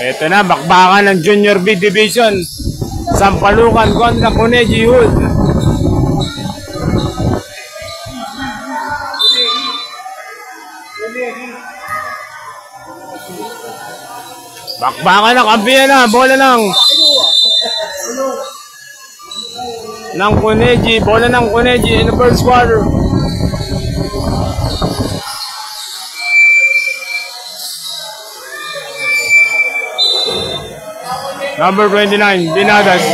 Ito na, bakbakan ng Junior B Division. Sampalukan kontra Kuneji Hood. Bakbakan na, kampiyan na, bola ng Kuneji, bola ng Kuneji in the first quarter. Number 29, Binadas.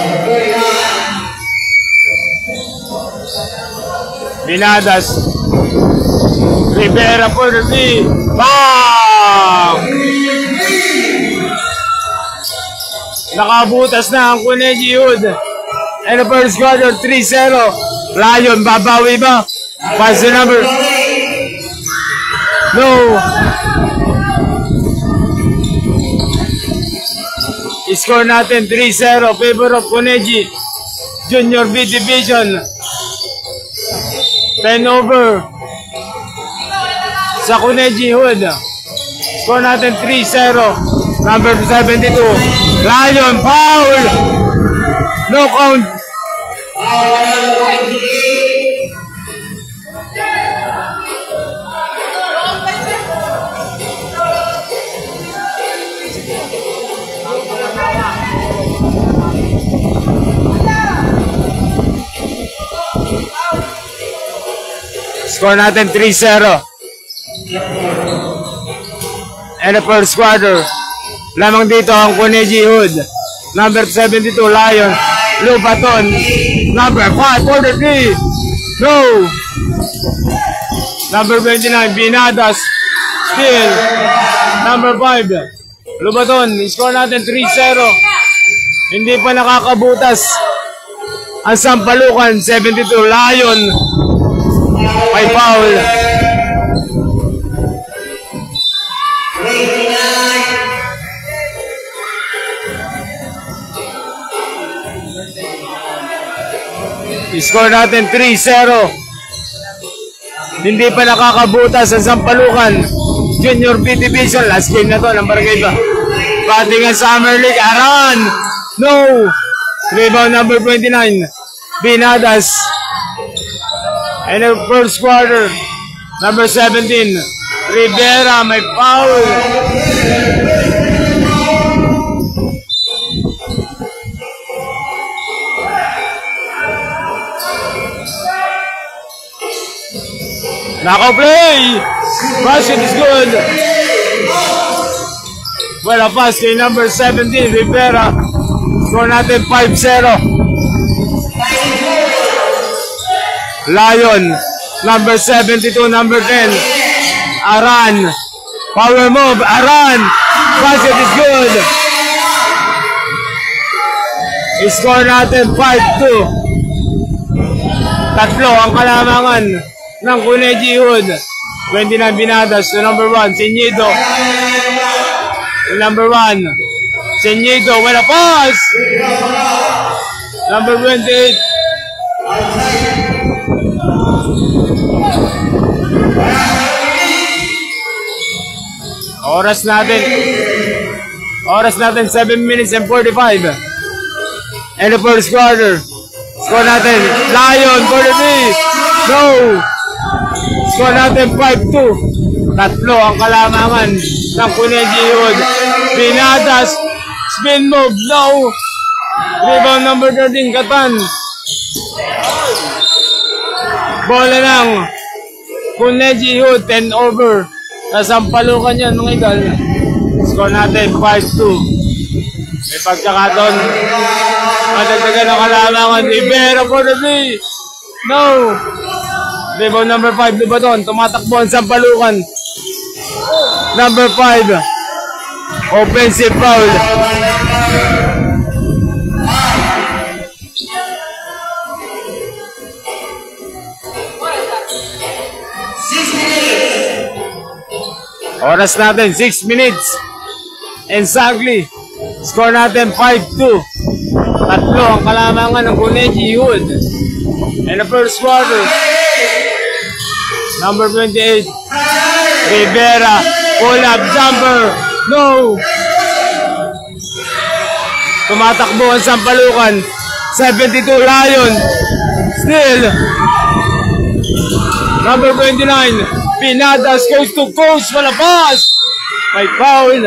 Binadas. Rivera for the lead. Bang! Nakabutas na ang Kuneji Hood. And the first quarter, 3-0. Lion, babawi ba? Pass the number. No. Score natin 3-0. Favor of Kuneji. Junior B Division. 10 over. Sa Kuneji Hood. Score natin 3-0. Number 72. Lion, foul. No count. Score natin 3-0. And the first quarter. Lamang dito ang Kuneji Hood. Number 72, Lion. Lupaton. Number 5, 43. No. Number 29, Binadas. Still. Number 5, Lupaton. Score natin 3-0. Hindi pa nakakabutas ang Sampalukan. 72, Lion. May foul. Score natin 3-0. Hindi pa nakakabutas ang Sampalukan. Junior B Division. Last game na to ng Barangay ba? Batting ang Summer League. Aran! No! Rebound number 29. Binadas. And the first quarter. Number 17. Rivera. May foul. Nako play! Basket is good. Well, a pass kay number 17, Rivera. Score natin 5-0. Lion, number 72, number 10. Aran. Power move, Aran. Basket is good. Score natin 5-2. Tatlo ang kalamangan ng Kuneji Hood. 29 Binadas to number 1, Senyido. Number 1, Senyido. Well, a pass! Number 28. Oras natin 7 minutes and 45. And the first quarter. Score natin, Lion for the lead. No! Score natin 5-2. Tatlo ang kalamangan ng Kuneji Hood. Binadas. Spin move. No. Rebound number 13. Katan. Bola ng Kuneji Hood. 10 over. Nasampalukan yan mga idol. Score natin 5-2. May pagkakaton. Madagdagan ang kalamangan. Rivera for the lead. No. Rebound number 5, Lubaton. Tumatakbo ang Sampalukan. Number 5. Offensive foul. Oras natin, 6 minutes. Exactly. Score natin 5-2. Tatlo ang kalamangan ng Kuneji Hood. in the first quarter. Number 28, Rivera, pull-up jumper, no! Tumatakbo ang Sampalucan, 72 Lion, still. Number 29, Pinadas goes to coast, malapas! May foul.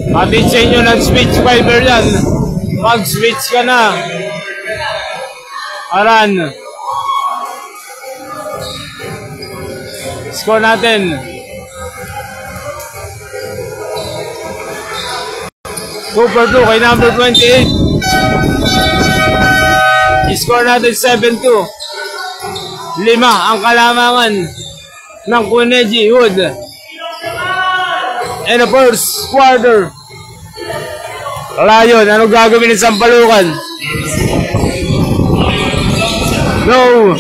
Hatid sa inyo ng switch fiber yan. Mag-switch ka na. Aran. Score natin. 2-2 kay number 28. I-score natin 7-2. 5 ang kalamangan ng Cuneji Wood. In the first quarter. Lion, ano gagawin ng Sampalucan? No.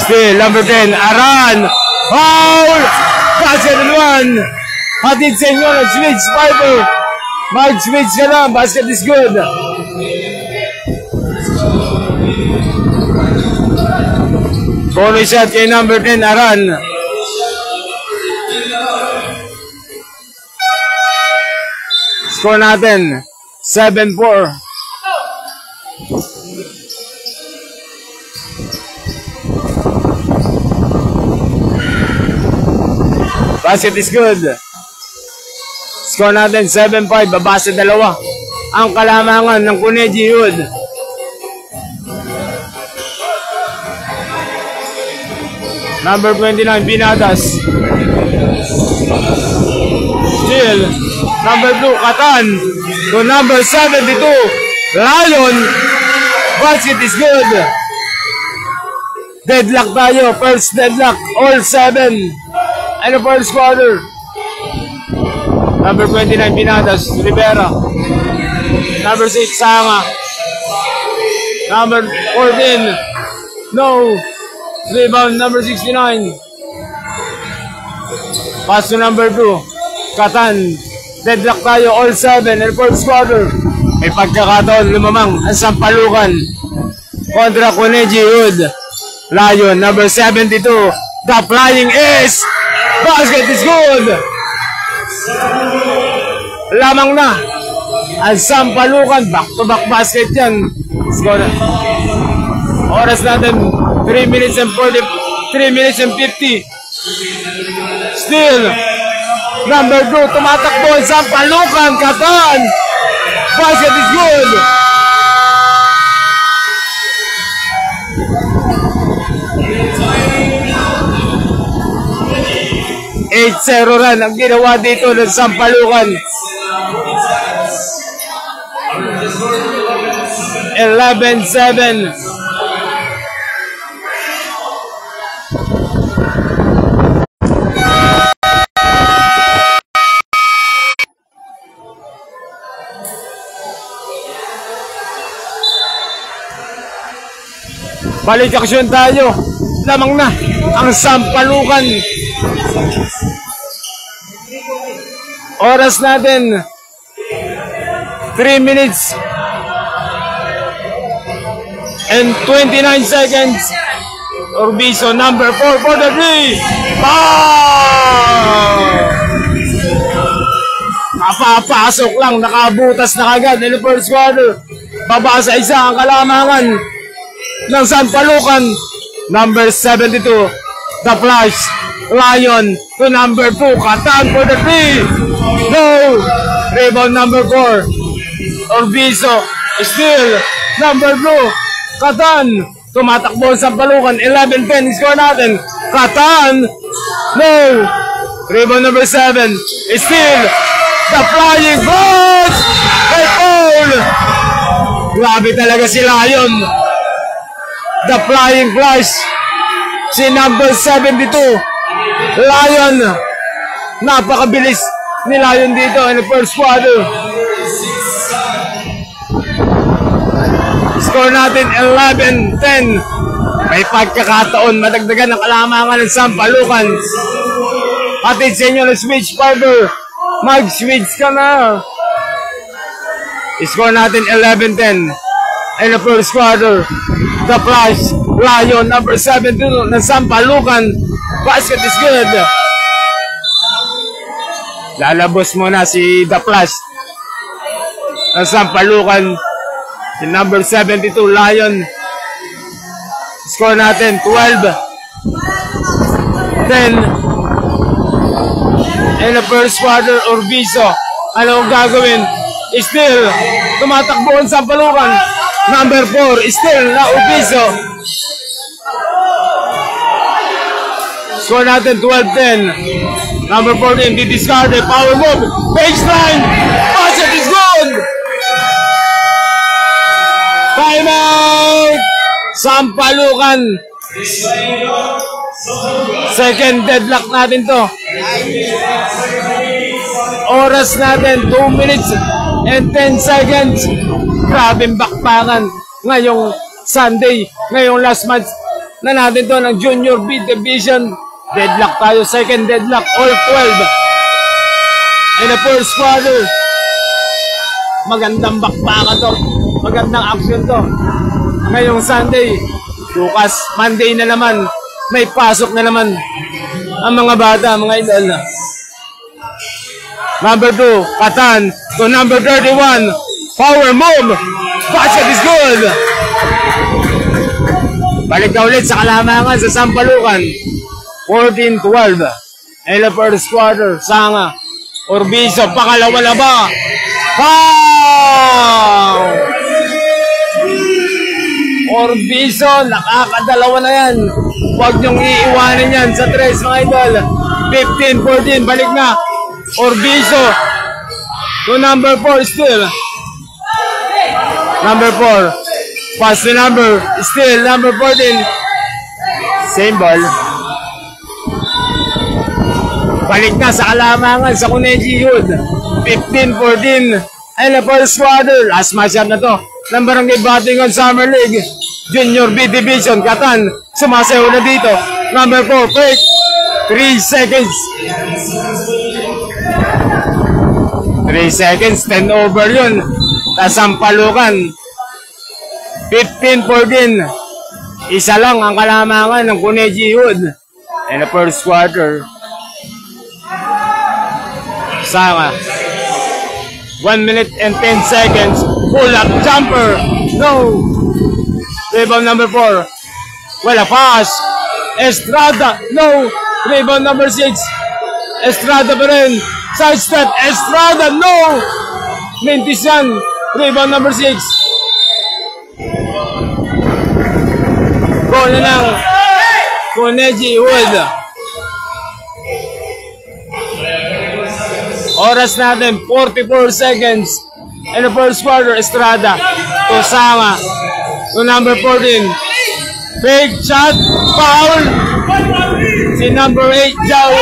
Still, number 10, Aran. Foul! Basket and 1. Hatid sa inyo ng switch fiber. Mag-switch ka na. Basket is good. Bonus shot kay number 10, Aran. Score natin, 7-4. Basket is good. Score natin, 7-5. Babase dalawa. Ang kalamangan ng Cuneji Wood. Number 29, Pinadas. Still. Number 2, Katan. To number 72, Lion. Basket is good. Deadlock tayo. First deadlock. All 7. And the first quarter. Number 29, Pinadas. Rivera. Number 6, Sanga. Number 14. No. Rebound, number 69. Pass to number 2. Katan. Deadlock tayo, all 7 in first quarter. May pagkakataon, lumamang ang Sampalucan kontra Cuneji Wood. Lion, number 72. The flying ace. Basket is good. Lamang na ang Sampalucan. Back-to-back basket yan. Score. Oras natin, 3 minutes and 50. Still. Number 2, tumatakbo ang Sampalucan, Katan. Basket is good. $8-0 run ang ginawa dito ng Sampalucan. 11-7. Balik aksyon tayo. Lamang na ang Sampalucan. Oras natin 3 minutes and 29 seconds. Orbiso, number 4 for the 3. Napapasok lang, nakabutas na kagad in the first quarter. Baba sa isa ang kalamangan ng Sampalucan. Number 72, the Flash. Lion to number 2, Katan for the 3. No! Rebound number 4, Orbiso. Still, number 2, Katan. Tumatakbo sa Sampalucan. 11-10, score natin. Katan. No! Rebound number 7. Still, the flying boss. Hey, Paul! Grabe talaga si Lion. The flying flash. Si number 72. Lion. Napakabilis ni Lion dito in the first quarter. Score natin 11-10. May pagkakataon madagdagan ng kalamangan ng Sampalukan. Hatid sa inyo ng Switch Fiber. Mag-switch ka na. Score natin 11-10 in the first quarter. The Flash Lion number 7 ng Sampalukan. Basket is good. Lalabos muna si The Flash ng Sampalukan. Si number 72 Lion. Score natin 12-10 in the first quarter. Urbizo, ano ang gagawin? Still tumatakbo ang Sampalukan. Number 4 still na Urbizo. Score natin 12-10. Number 14 didiscarded. Power move, baseline, basket is good. Timeout Sampalukan. Second deadlock natin to. Oras natin 2 minutes and 10 seconds. Grabing bakbakan ngayong Sunday, ngayong last match na natin to ng Junior B Division. Deadlock tayo, second deadlock, all 12 in the first quarter. Magandang bakbakan to, magandang action to ngayong Sunday. Bukas Monday na naman, may pasok na naman ang mga bata, mga idol. Number 2 Katan to number 31. Power move, basket is good. Balik na ulit sa kalamangan sa Sampalukan. 14-12 in the first quarter. Sanga, Urbizo, pakalawa na ba? Foul! Urbizo, nakakadalawa na yan. Huwag niyong iiwanan yan sa tres, mga idol. 15-14, balik na. Urbizo to number 4 still. Number 4. Pass the number. Still number 14. Same ball. Balik na sa kalamangan sa Kuneji Hood. 15-14. And the first quarter. Last matchup na to. Ng Barangay Batingon Summer League. Junior B Division. Katan. Sumasayaw na dito. Number 4. Fake. 3 seconds. 3 seconds. 10 over yun. Sampalukan. 15-14. Isa lang ang kalamangan ng Kuneji Hood. In the first quarter. Sanga. 1 minute and 10 seconds. Pull up jumper. No. Rebound number 4. Wala pass. Estrada. No. Rebound number 6. Estrada pa rin. Side step. Estrada. No. Mintis yan. Rebound number 6. Goal na lang. Kuneji Hood. Oras natin 44 seconds in the first quarter. Estrada to Sanga to number 14. Fake shot. Foul. Si number 8 Jao.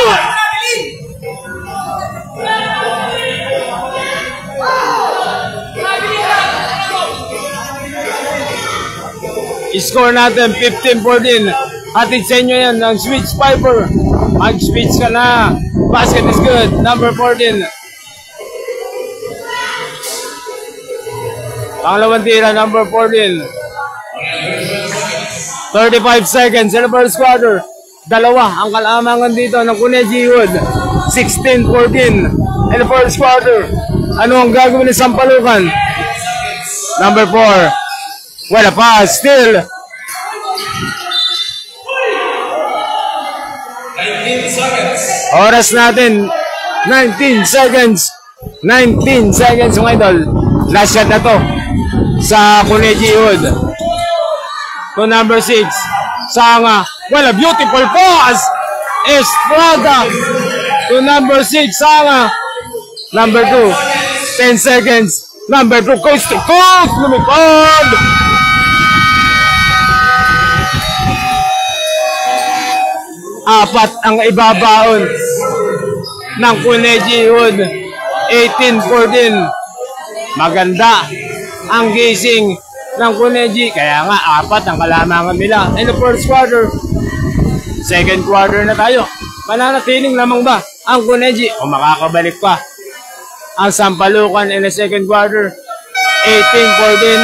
Score natin 15-14. Hatid sa inyo yan ng Switch Fiber. Mag-switch ka na. Basket is good. Number 14. Pangalawang tira, number 14. 35 seconds in the first quarter. Dalawa ang kalamangan dito ng Kuneji Hood. 16-14 in the first quarter. Ano ang gagawin ni Sampalukan? Number 4. Well, a pass. Still. 19 seconds. Oras natin 19 seconds. 19 seconds mga idol. Last shot na to sa Kuneji Hood. To number 6. Sanga. Well, a beautiful pass. Estrada. To number 6. Sanga. Number 2. 10 seconds. Number 2. Coast to coast. Lumipad. Apat ang ibabaon ng Kuneji Hood. 18-14. Maganda ang gising ng Kuneji. Kaya nga, 4 ang kalamangan nila. In the first quarter, second quarter na tayo. Mananatiling lamang ba ang Kuneji o makakabalik pa ang Sampalucan in the second quarter? 18-14.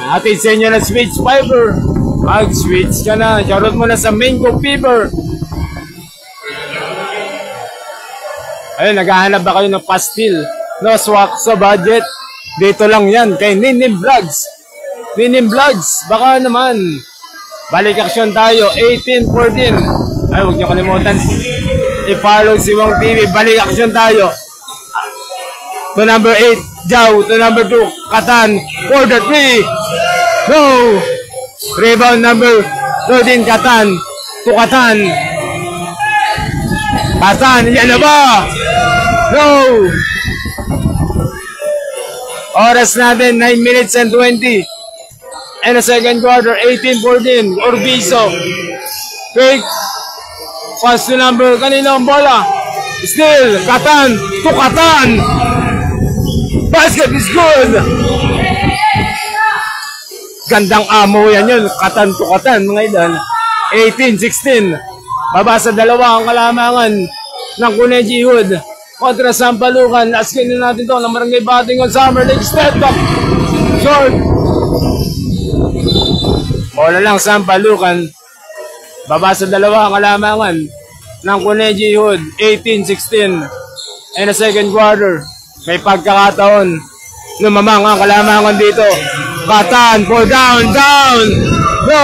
Atid sa inyo na switch fiber. Mag-switch ka na. Charot mo na sa mango fever. Ayun, naghahanap ba kayo ng pastil? No swak sa budget? Dito lang yan kay Ninim Vlogs. Ninim Vlogs, baka naman. Balik aksyon tayo, 18-14. Ay, huwag niyo kalimutan. I-follow si Wong TV. Balik aksyon tayo. To number 8, Jao. To number 2, Katan. For the 3. No! Rebound number 13, Katan. To Katan. Katan, yan na ba? No! Oras natin, 9 minutes and 20. And the second quarter, 18-14. Orbizo. Fake. Pass to number, kanina ang bola. Still, Katan. To Katan. Basket is good. Gandang amo yan yun. Katan to Katan, mga idol. 18-16. Babasa dalawa ang kalamangan ng Kuneji Hood kontra Sampalucan. Askin na natin ito ng Barangay Batting on Summer Lake. Step back. Short. Bola lang Sampalucan. Babasa dalawa ang kalamangan ng Kuneji Hood. 18-16. And the second quarter, may pagkakataon. Lumamang ang kalamangan dito. Katan for down. No!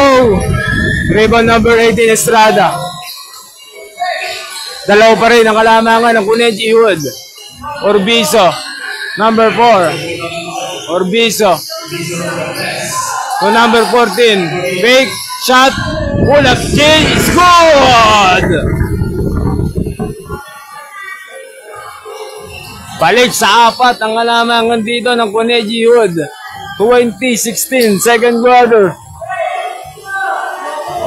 Rebound number 18, Estrada. Dalaw pa rin ang kalamangan ng Kuneji Hood. Orbizo, number 4. Orbizo. To number 14. Fake shot. Pull up change. It's good! Balik sa 4 ang kalamangan dito ng Kuneji Hood. 20-16. Second quarter.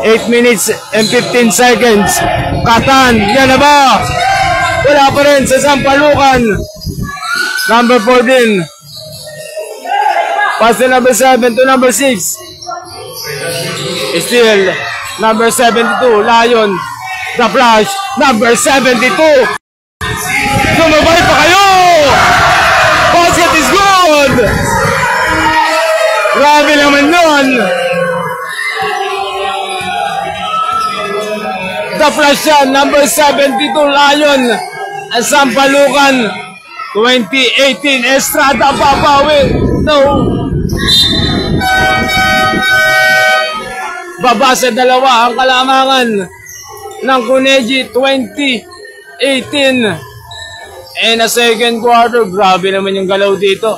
8 minutes and 15 seconds. Katan, yan na ba? Wala pa rin sa Sampalucan. Number 14. Pass to number 7 to number 6. Still, number 72, Lion. The flash, number 72. Sumabay pa kayo! Basket is good! Grabe naman nun! The flash yan, number 72, Lion. Ang Sampalucan, 2018, Estrada papawi. No. Babasa dalawa ang kalamangan ng Kuneji, 2018. And a second quarter, grabe naman yung galaw dito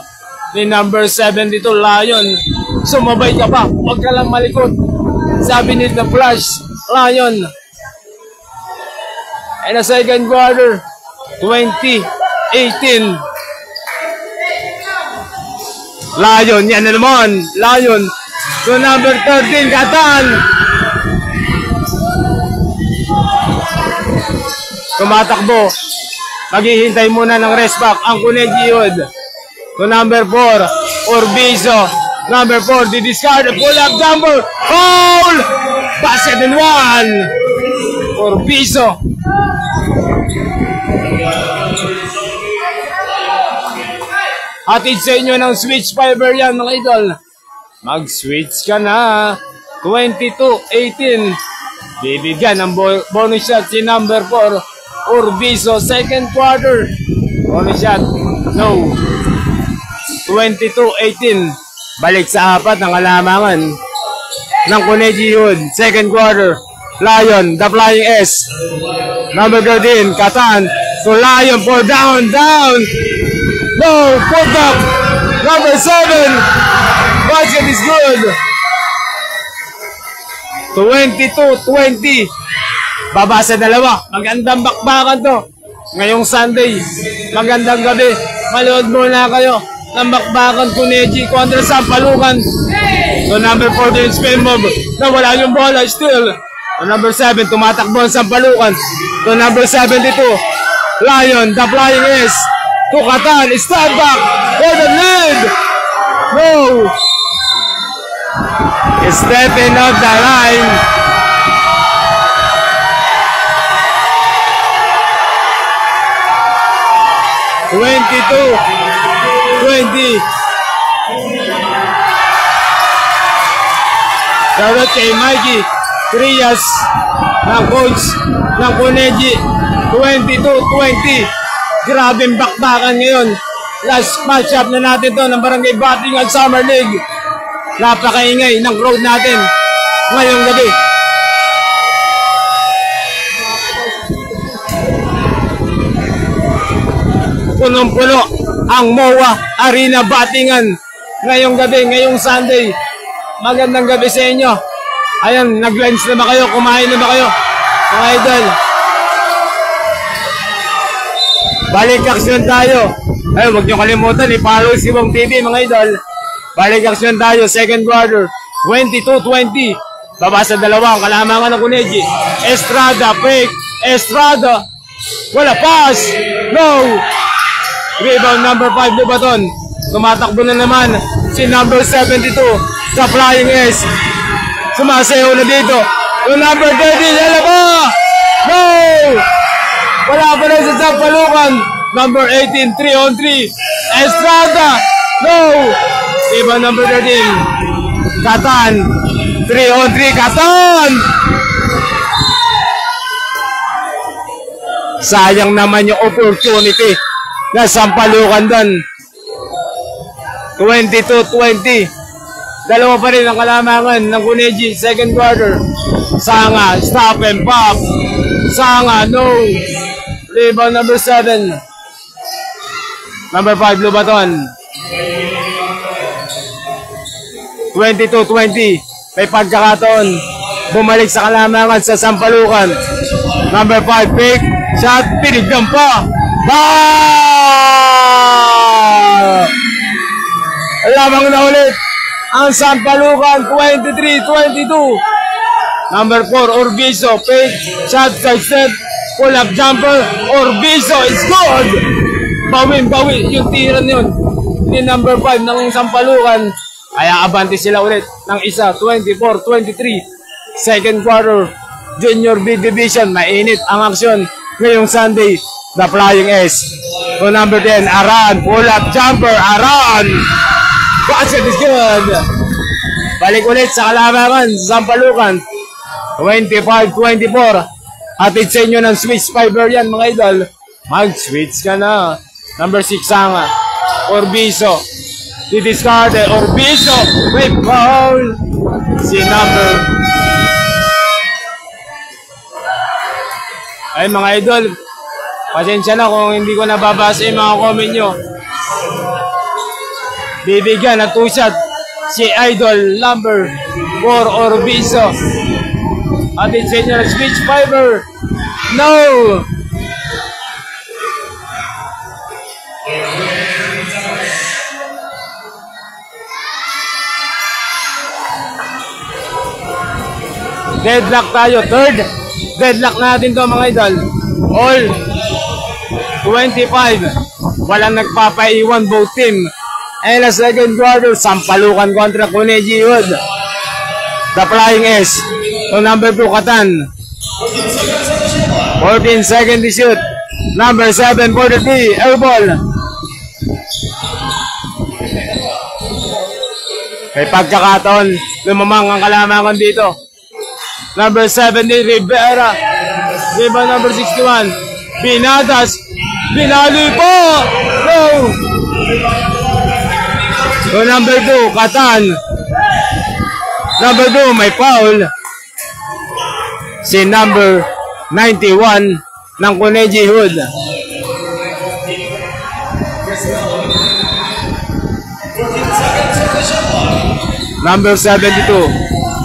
ni number 72, Lion. Sumabay ka pa, huwag ka lang malikot. Sabi ni The Flash, Lion. And a second quarter, 2018. Lion, yan na naman. Lion. So number 13, Katan. Tumatakbo. Maghihintay muna ng rest back ang Kuneji Hood. So number 4, Orbizo. Number 4, the discard. Pull up jumper. Foul! Basket and 1. Orbizo. Hatid sa inyo ng switch fiber yan, mga idol. Mag-switch ka na. 22-18. Bibigyan ng bonus shot si number 4, Orbizo. Second quarter. Bonus shot. No. 22-18. Balik sa 4 ng kalamangan ng Kuneji Hood. Second quarter. Lion, the flying S. Number 13, Katan. So Lion for down. No, put up. Number 7. Basket is good. 22-20. Babasa dalawa. Magandang bakbakan to. Ngayong Sunday. Magandang gabi. Manood muna kayo ng bakbakan Kuneji kontra Sampalucan. So number 14, spin move. Nawala yung bola still. So number 7, tumatakbo ang Sampalucan. So number 72, Lion, the flying S. to Catan. Stand back for the lead. No. Stepping up the line. (22-20). Shoutout kay Mikey Trias ng coach ng Coneji. 22-20. Grabing bakbakan ngayon. Last matchup na natin to ng Barangay Batting at Summer League. Napakaingay ng crowd natin ngayong gabi. Punong-puno ang MOA Arena Batingan ngayong gabi, ngayong Sunday. Magandang gabi sa inyo. Ayan, nag-lunch na ba kayo? Kumain na ba kayo? Mga idol. Balik aksyon tayo. Ayun, huwag nyo kalimutan, i-follow si Bong TV, mga idol. Balik aksyon tayo, second quarter. 22-20. Baba sa dalawa ang kalamangan ng Coneji. Estrada, fake. Estrada. Wala, pass. No. Rebound number 5, Lubaton. Tumatakbo na naman si number 72 sa Flying S. Sumasayaw na dito. Yung number 30, lalaba! No! Wala pa rin sa Sampalukan. Number 18, 3-on-3. Estrada! No! Rebound number 13. Catan. 3-on-3, Catan! Sayang naman yung opportunity na Sampalukan doon. 22-20. Dalawa pa rin ang kalamangan ng Coneji. Second quarter. Sanga, stop and pop. Sanga, no. Rebound number 7. Number 5, Lubaton. 22-20. May pagkakataon. Bumalik sa kalamangan sa Sampalukan. Number 5, fake. Shot, pinigyan pa. Ball! Lamang na ulit ang Sampalukan. 23-22. Number 4, Orbizo. Fake. Shot, side step. Pull-up jumper. Orbizo is good. Bawi yung tira yun ni number 5 ng Sampalukan. Kaya abante sila ulit ng isa. 24-23. Second quarter. Junior B Division. Mainit ang aksyon ngayong Sunday. The Flying S. So number 10, Aran. Pull-up jumper. Aran. Basket is good. Balik ulit sa kalamangan sa Sampalukan. 25-24. Hatid sa inyo ng switch fiber yan, mga idol. Mag-switch ka na. Number 6, Sanga. Orbizo. Didiscarded. Orbizo. Wait, foul. Si number. Ay, mga idol. Pasensya na kung hindi ko nababasa yung mga comment nyo. Bibigyan ng 2 shot si idol number 4, Orbizo. Hatid sa inyo ng switch fiber. No! Deadlock tayo. Third deadlock natin to, mga idol. All 25. Walang nagpapaiwan, both team. And a second quarter, Sampalukan kontra Coneji Hood. The Flying S. So number 2, Catan. 14 seconds to shoot. Number 7 for the 3, airball. May pagkakataon, lumamang ang kalamangan dito. Number 7 din, Rivera. Rebound number 61. Binadas. Binali po. No. So number 2, Catan. Number 2, may foul. Si number 91 ng Coneji Hood. Number 72,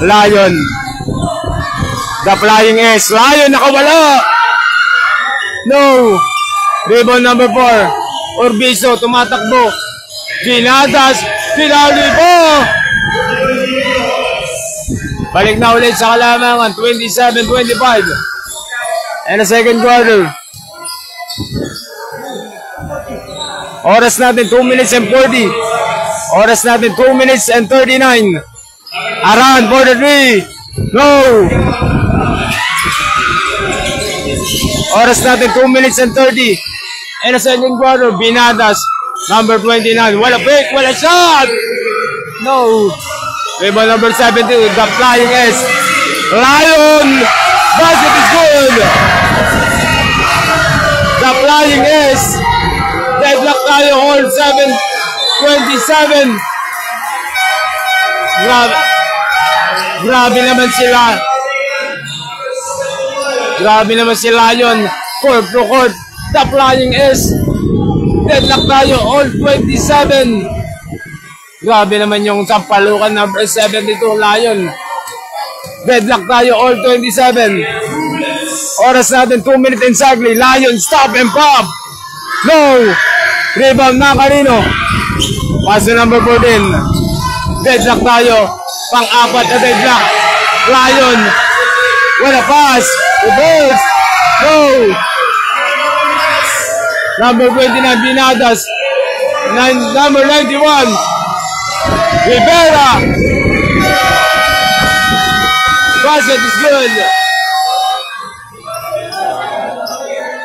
Lion. The Flying S. Lion, nakawala. No. Rebound number 4, Orbizo, tumatakbo. Binadas. Pinali po. Balik na ulit sa kalamangan. 27-25. And the second quarter. Oras natin 2 minutes and 40. Oras natin 2 minutes and 39. Around for the 3. Go! Oras natin 2 minutes and 30. And a second quarter, Binadas, number 29. Wala pick, wala shot! No! Rebound number 70, the flying S. Lion! Basket is good! The flying S. Deadlock tayo, hold 7-27. Grabe naman sila. Grabe naman si Lion. Court to court. The flying S. Deadlock tayo, all 27. Grabe naman yung sampalukan number 72, Lion. Deadlock tayo, all 27. Oras natin, 2 minutes exactly. Lion, stop and pop. No. Rebound na Carino. Pass to number 14. Deadlock tayo. Pang-apat na deadlock. Lion. What a pass. Reverse. Go. Number 29, Binadas. Number 91, Rivera. Basket is good.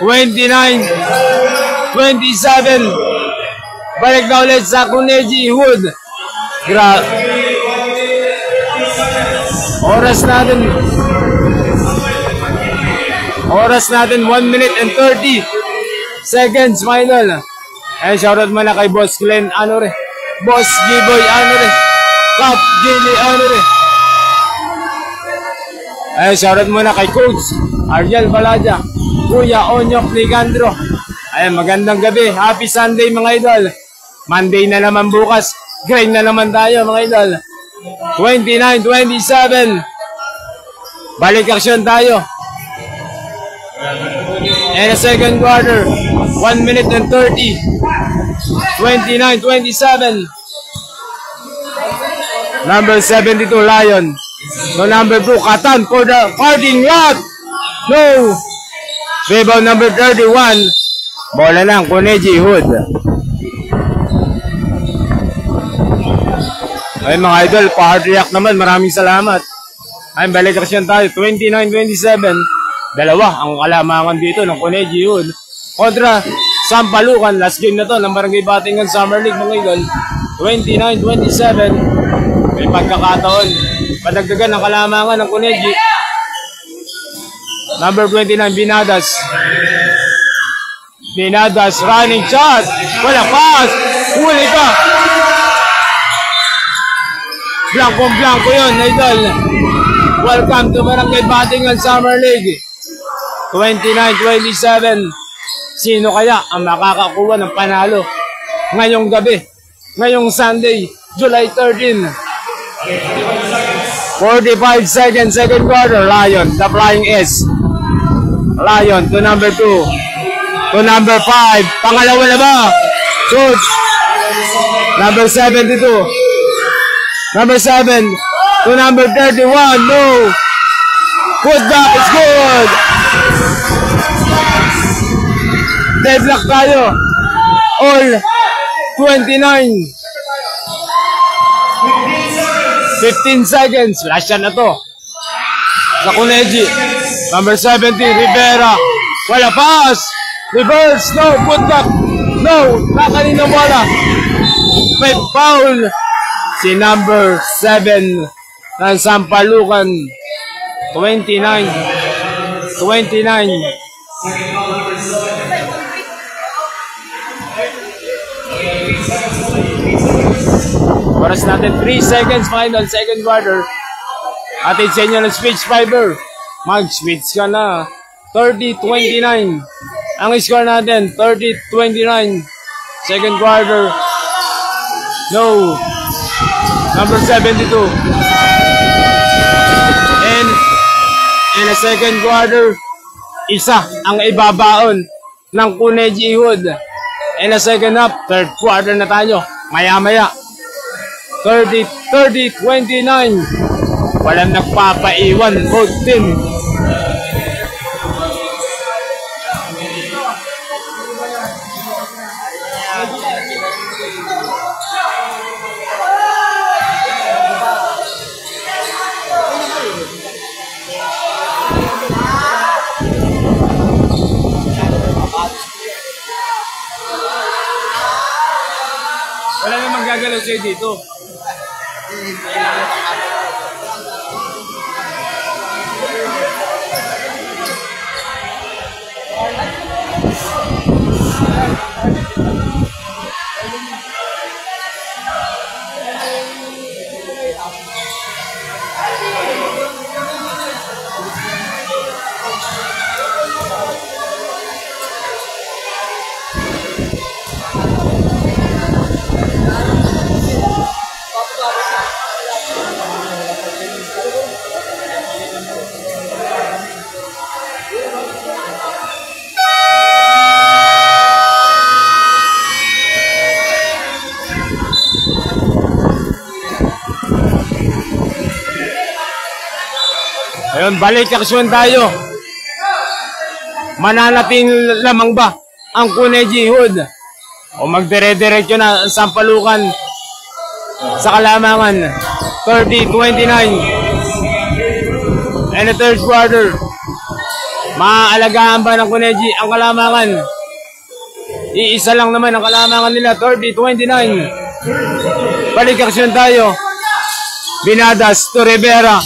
29-27. Balik na ulit sa Kuneji Wood. Oras natin 1 minute and 30 seconds final. And shoutout muna kay Boss Glenn Anore, Boss Giboy Anore, Cap Gili Anore. And shoutout muna kay Coach Ariel Balaja, Kuya Onyok Nicandro. Ay, magandang gabi. Happy Sunday mga idol. Monday na naman bukas. Grind na naman tayo mga idol. 29-27. Balik aksyon tayo. And a second quarter. 1 minute and 30. 29-27. Number 72, Lion. So number 2, Katan for the parting lot. No. Rebound number 31. Bola lang, Kuneji Hood. Ay mga idol, pa-hard react naman. Maraming salamat. Ay, balik aksyon tayo. 29-27. Dalawa ang kalamangan dito ng Kuneji Hood kontra Sampalucan. Last game na to ng Barangay Batingan Summer League mga idol. 29-27. May pagkakataon. Padagdagan ng kalamangan ng Kuneji. Number 29, Binadas. Binadas, running shot. Wala pass. Huli pa. Blanco yun, idol. Welcome to Barangay Batingan Summer League. 29-27. Sino kaya ang makakakuha ng panalo ngayong gabi? Ngayong Sunday, July 13. 45 seconds, second quarter. Lion, the flying S. Lion to number 2. To number 5. Pangalawa na ba? Shoot. Number 72. Number 7. To number 31. No. Put back. It's good. Deadlock tayo. All 29. 15 seconds. Flash na to. Sa Kuneji. Number 70. Rivera. Wala pass. Reverse, no, put back, no, nakanina bola. May foul si number 7 ng Sampalucan. 29-29. Oras natin 3 seconds final, second quarter. Atin sa inyo ng speech fiber. Mag-switch ka na. 30-29. Ang score natin, 30-29. Second quarter. No. Number 72. And in a second quarter, isa ang ibabaon ng Kuneji Hood. In a second half, third quarter na tayo. Maya-maya. 30-29. Walang nagpapaiwan. Both team. sa'yo dito. Ayun, balik aksyon tayo. Mananating lamang ba ang Kuneji Hood? O magdire-diretso na ang sampalukan sa kalamangan. 30-29. And the third quarter. Maaalagaan ba ng Kuneji ang kalamangan? Iisa lang naman ang kalamangan nila. 30-29. Balik aksyon tayo. Binadas to Rivera.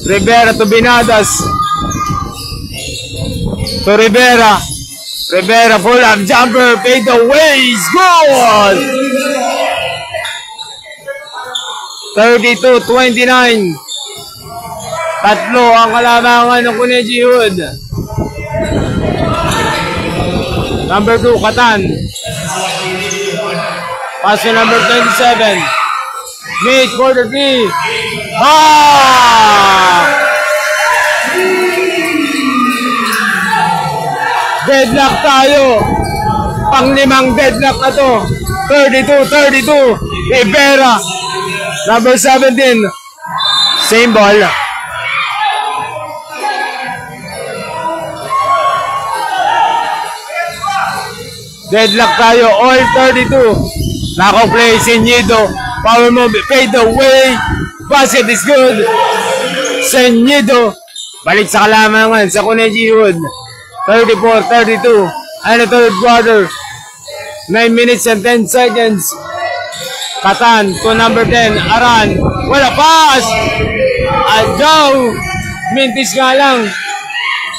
Rivera to Binadas. To Rivera. Rivera full up jumper. Fade away. Goal! 32-29. Tatlo ang kalamangan ng Kuneji Hood. Number 2, Katan. Pass to number 27. Mid quarter 3. Deadlock tayo. Pang-limang deadlock na to. 32-32. Rivera. Number 17. Same ball. Deadlock tayo. All 32. Nako-play. Senyido. Power move. Fade away. Basket is good. Senyido. Balik sa kalamangan sa Kuneji Hood. 34-32. And the third quarter. 9 minutes and 10 seconds. Katan to number 10. Aran. Wala pass. Adjaw. Mintis nga lang.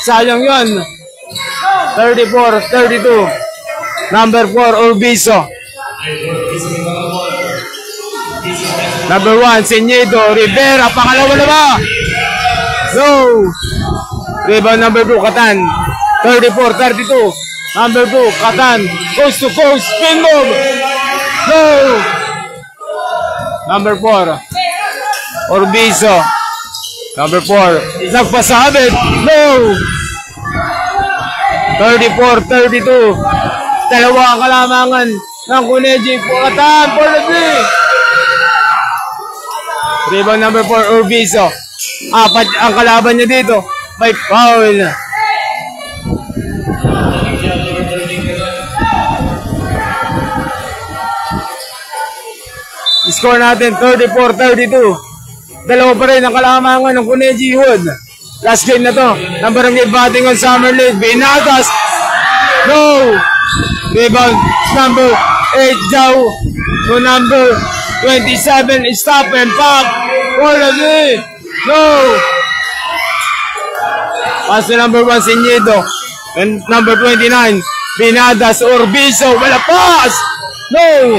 Sayang yun. 34-32. Number 4. Urbizo. Number 1. Senyedo. Rivera. Pangalawa na ba? No. Rebound number 2. Katan. 34-32. Number 2, Katan. Coast to coast. Spin move. No. Number 4, Urbizo. Number 4, nagpasabit. No. 34-32. Dalawa ang kalamangan ng Kuneji. Katan for the 3. Rebound number 4, Urbizo. 4 ang kalaban niya dito. May foul. Score natin 34-32. Dalawa pa rin ang kalamangan ng Kuneji Hood. Last game na to. Number of batting on Summer League. Binadas. No. Rebound number 8 Jaw to number 27. Stop and pop. Quality. No. Pass to number 1 Senyedo. And number 29 Binadas. Urbizo. Wala pass. No.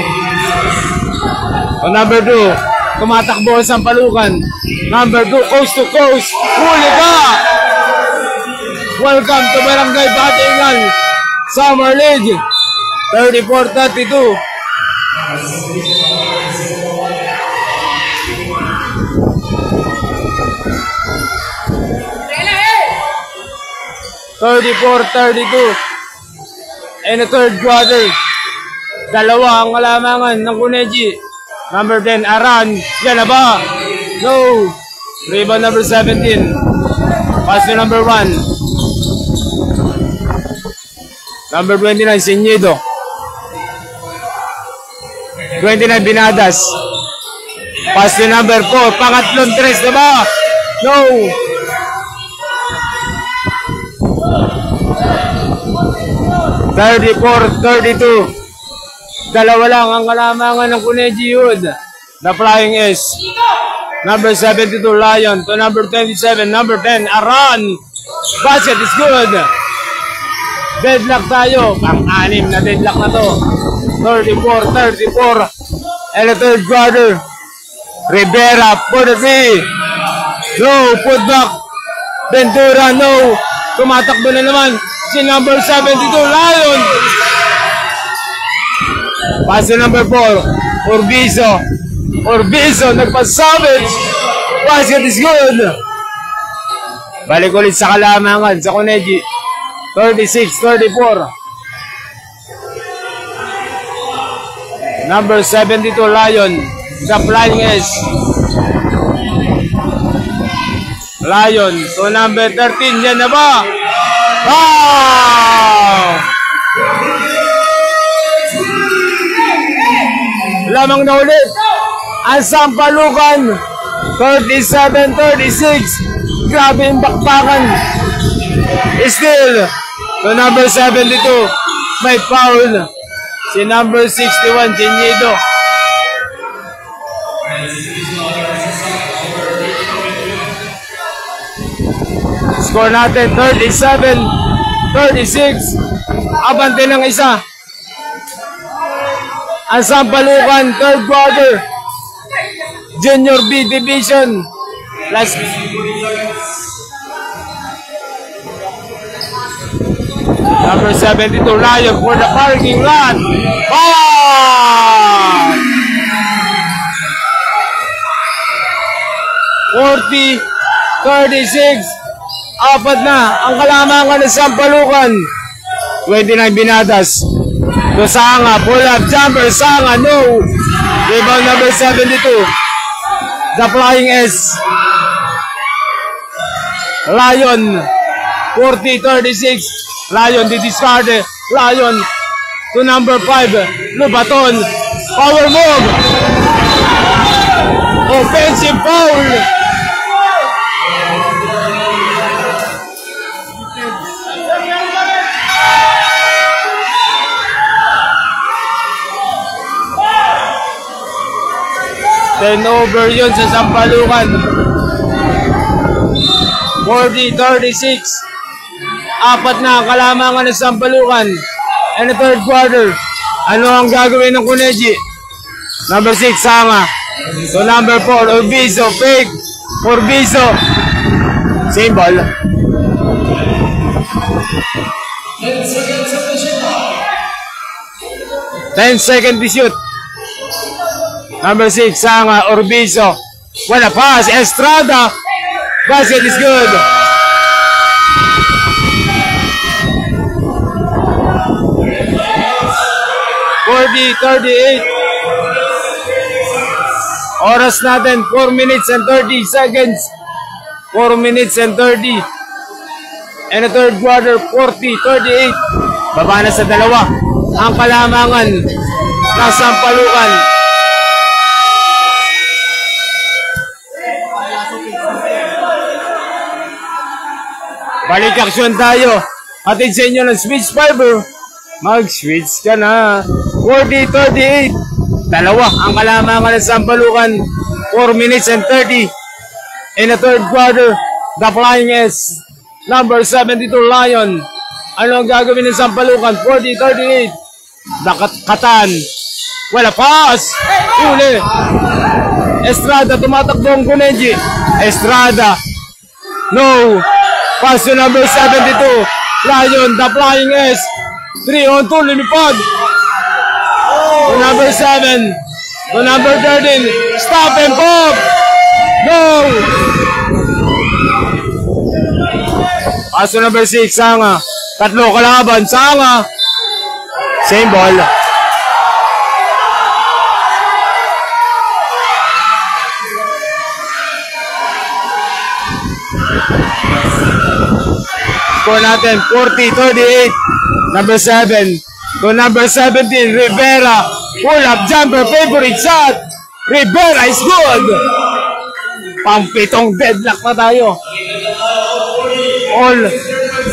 O number 2, tumatakbo ang Sampalukan. Number 2, coast to coast. Huli ka! Welcome to Barangay Batingan Summer League. 34-32. And the third quarter. Dalawa ang kalamangan ng Kuneji. Number 10, Aran. Yan na ba? No. Rebound number 17. Pass to number 1. Number 29, Senyedo. 29, Binadas. Pass to number 4. Pangatlong 3 na ba? No. Dalawa lang ang kalamangan ng Kuneji Hood. The Flying S. Number 72, Lion. To number 27, number 10, Aran. Basket is good. Deadlock tayo. Pang-anim na deadlock na to. 34. And the third quarter. Rivera for the three. No, put back. Ventura, no. Tumatakbo na naman si number 72, Lion. Pass to number 4, Urbizo, nagpa-savage. Basket is good. Balik ulit sa kalamangan sa Kuneji. 36-34. Number 72, Lion. The Flying S. Lion. So number 13, yan na ba? Wow! Lamang na ulit ang Sampalukan. 37-36. Grabe yung bakbakan. Still, to number 72, may foul. Si number 61, Genido. Score natin 37-36. Abante ng isa. Ang Sampalukan, third quarter. Junior B Division. Last. Number 72, Lion for the parking lot. Oh! 40-36. Apat na ang kalamangan ng Sampalukan. 29 binadas. To Sanga, pull up jumper, Sanga, no. Rebound number 72. The Flying S. Lion, 40-36. Lion, discard. Lion to number 5. Lubaton. Power move. Offensive foul. Turnover yun sa Sampalukan. 40-36. Apat na kalamangan ng Sampalukan. And the third quarter. Ano ang gagawin ng Kuneji? Number 6, Sanga. So number 4, Urbizo. Fake. Urbizo. Same ball. 10 seconds to shoot. Number 6, Sanga, Urbizo. What a pass, Estrada. Basket is good. (40-38). Oras natin, 4 minutes and 30 seconds. 4 minutes and 30. And the third quarter, 40-38. Baba na sa dalawa. Ang kalamangan na Sampalukan. Balik aksyon tayo. Atid sa inyo ng switch fiber. Mag-switch ka na. 40-38. Dalawa ang kalamangan ng Sampalukan. 4 minutes and 30. In the third quarter, the Flying S. Number 72, Lion. Ano ang gagawin ng Sampalukan? 40-38. Katan. Wala pass. Uli. Estrada, tumatakbo ang Kuneji. Estrada. No. Pass to number 72. Lion, the Flying S. 3 on 2, lumipad. To number 7. To number 13. Stop and pop. No. Pass to number 6, Sanga. Tatlo kalaban, Sanga. Same ball. Score natin, 40-38. Number 7. To number 17, Rivera. Pull up jumper, favorite shot. Rivera is good. Pampitong deadlock na tayo. All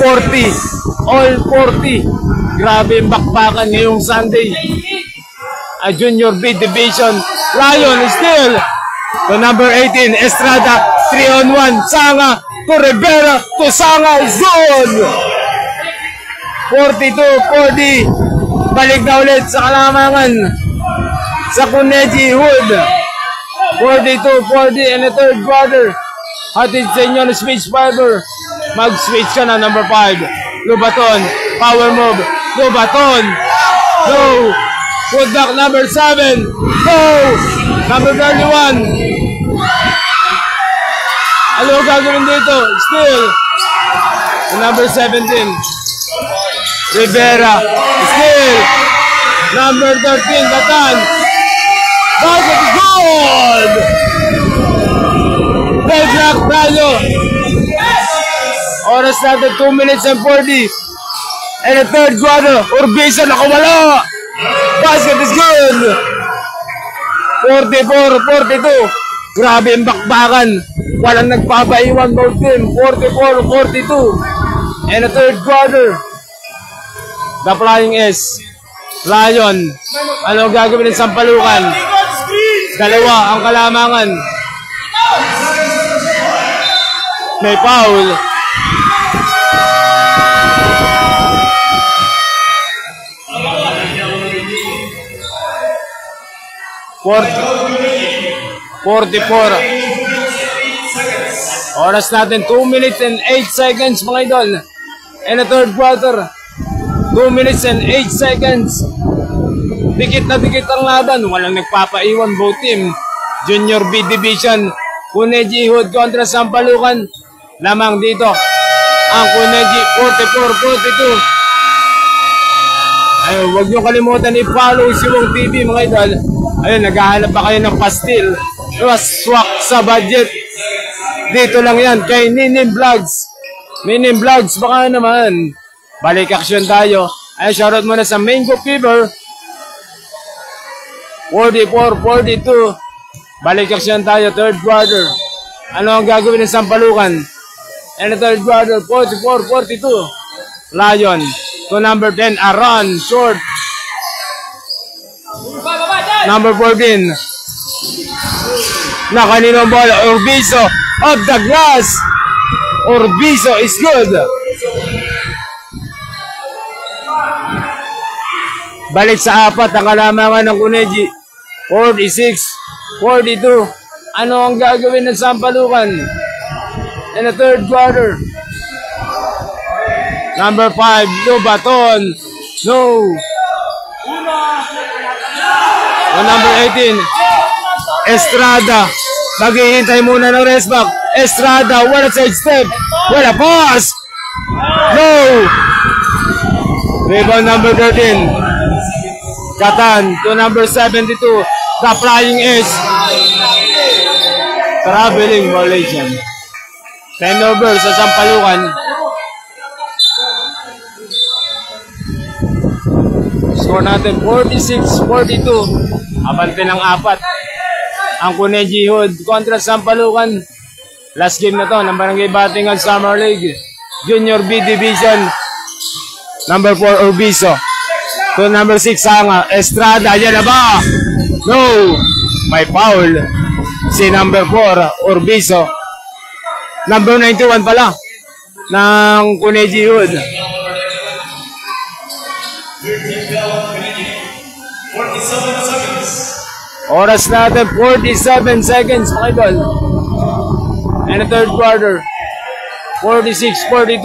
40. All 40. Grabe yung bakbakan ngayong Sunday. a Junior B Division. Lion still to number 18, Estrada, 3-on-1, Sanga to Rivera, to Sanga, zone! 42-40, balik na ulit sa Kalamangan, sa Kuneji Hood. 42-40 and the third quarter. Hatid sa inyo ng switch fiber. Mag-switch ka na, number 5. Lubaton, power move. Lubaton, go! Put back, number 7. Go! Number 31. Ano gagawin dito? Still. Number 17. Rivera. Still. Number 13. Batan. Basket is good! Bell block tayo. Oras natin 2 minutes and 40. And the third quarter. Urbisa nakawala. Basket is good! 44-42. Grabe ang bakbakan. Walang nagpapaiwan both team. 44-42. And the third quarter. The Flying S. Lion. Ano gagawin ng Sampalukan? Dalawa ang Kalamangan. May foul. Oras natin 2 minutes and 8 seconds mga idol. And the third quarter. 2 minutes and 8 seconds. Dikit na dikit ang laban. Walang nagpapaiwan both team. Junior B Division. Kuneji Hood kontra Sampalukan. Lamang dito ang Kuneji 44-42. Ayun, huwag nyo kalimutan i-follow si Wong TV mga idol. Ayun, naghahanap pa kayo ng pastil. Swak sa budget. Dito lang yan kay Ninim Vlogs. Ninim Vlogs, baka naman. Balik action tayo. Ayun, shoutout muna sa Mango Fever. 44-42. Balik action tayo, third quarter. Ano ang gagawin ng Sampalukan? And the third quarter, 44-42. Lion to number 10, Aron, short. Number 14. Na kaninong bola, Urbizo of the glass. Urbizo is good. Balik sa apat ang Kalamangan ng Kuneji. 46-42. Ano ang gagawin ng Sampalukan? In the third quarter. Number 5, Lubaton. No. Number 18, Estrada. Maghihintay muna ng rest back. Estrada, wala side step. Wala pass. No. Rebound number 13. Katan to number 72. The Flying Ace. Traveling violation. Turnover sa Sampalukan. Score natin 46-42. Abante ng apat. Ang Kuneji Hood kontra Sampalukan. Last game na to ng Barangay Batingan Summer League. Junior B Division. Number 4 Urbizo. To number 6 Sanga. Estrada. Yan na ba? No. May foul. Si number 4 Urbizo. Number 91 pala ng Kuneji Hood. Oras natin 47 seconds mga idol. And the third quarter 46-42.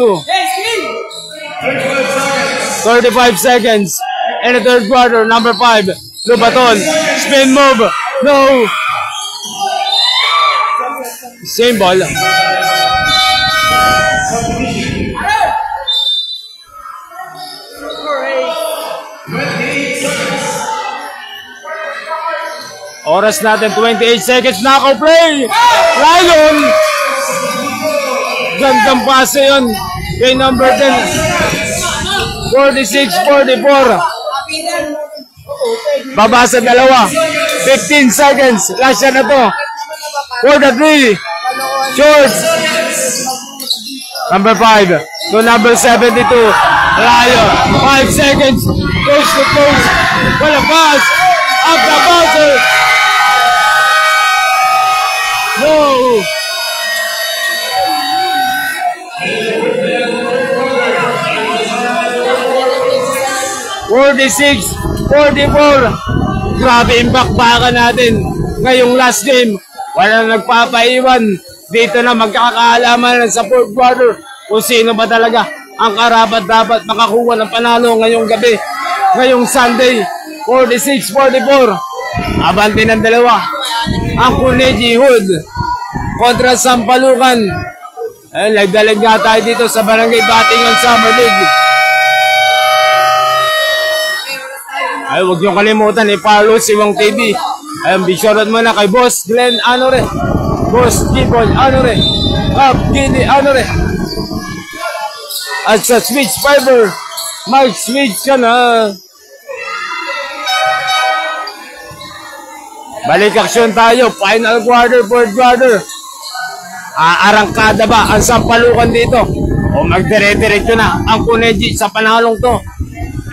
35 seconds. And the third quarter, number 5 Lubaton, spin move. No. Same ball. Oras natin 28 seconds. Knockout play. Lion. Gandang pase yun kay number 10. 46-44. Baba sa dalawa. 15 seconds. Last shot na to. For the 3. Short. Number 5 to number 72. Lion. 5 seconds. Coast to coast. Wala pass. of the buzzer. No. 46-44. Grabe yung bakbakan natin. Ngayong last game, wala nagpapaiwan. Dito na magkakaalaman sa fourth quarter kung sino ba talaga ang karapat dapat makakuha ng panalo ngayong gabi. Ngayong Sunday, 46-44. Abante ng dalawa. Ang Cuneji Hood kontra Sampalucan. Nagdalag nga tayo dito sa Barangay Batingan Summer League. Ay, huwag niyong kalimutan, i-follow si Wong TV. Ay, bishorot mo na kay Boss Glenn Anore, Boss Gibon Anore, Cap Gili Anore. At sa Switch Fiber, mag-switch ka na. Balik aksyon tayo, final quarter, fourth quarter. Arangkada ba ang Sampalucan dito? O magdire-diretso na ang Cuneji sa panalong to?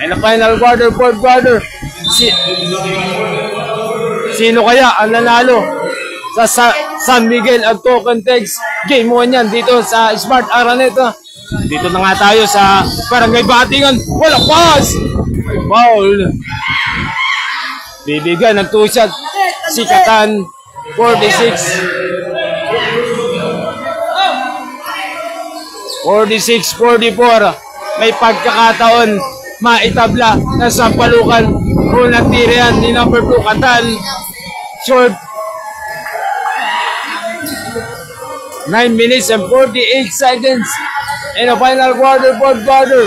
And the final quarter, fourth quarter. Sino kaya ang nanalo sa San Miguel at Token Text? Game 1 yan dito sa Smart Araneta. Dito na nga tayo sa Barangay Batingan. Wala pass! Foul. Bibigyan ng 2 shot si Katan. 46-44. May pagkakataon maitabla na Sampalucan. Unang tira yan ni number 2 Katan. Short. 9 minutes and 48 seconds in the final quarter, fourth quarter.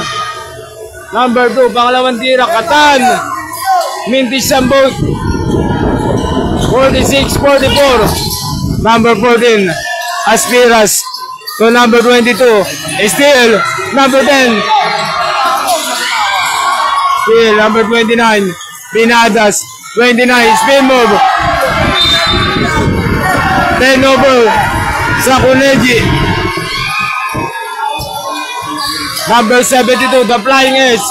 Number 2, pangalawang tira, Katan. Mintis Sambog. 46-44. Number 14, Aspiras to number 22. Still, number 10. Still, number 29, Binadas. 29, spin move. 10 over sa Cuneji. Number 72, the Flying Ace.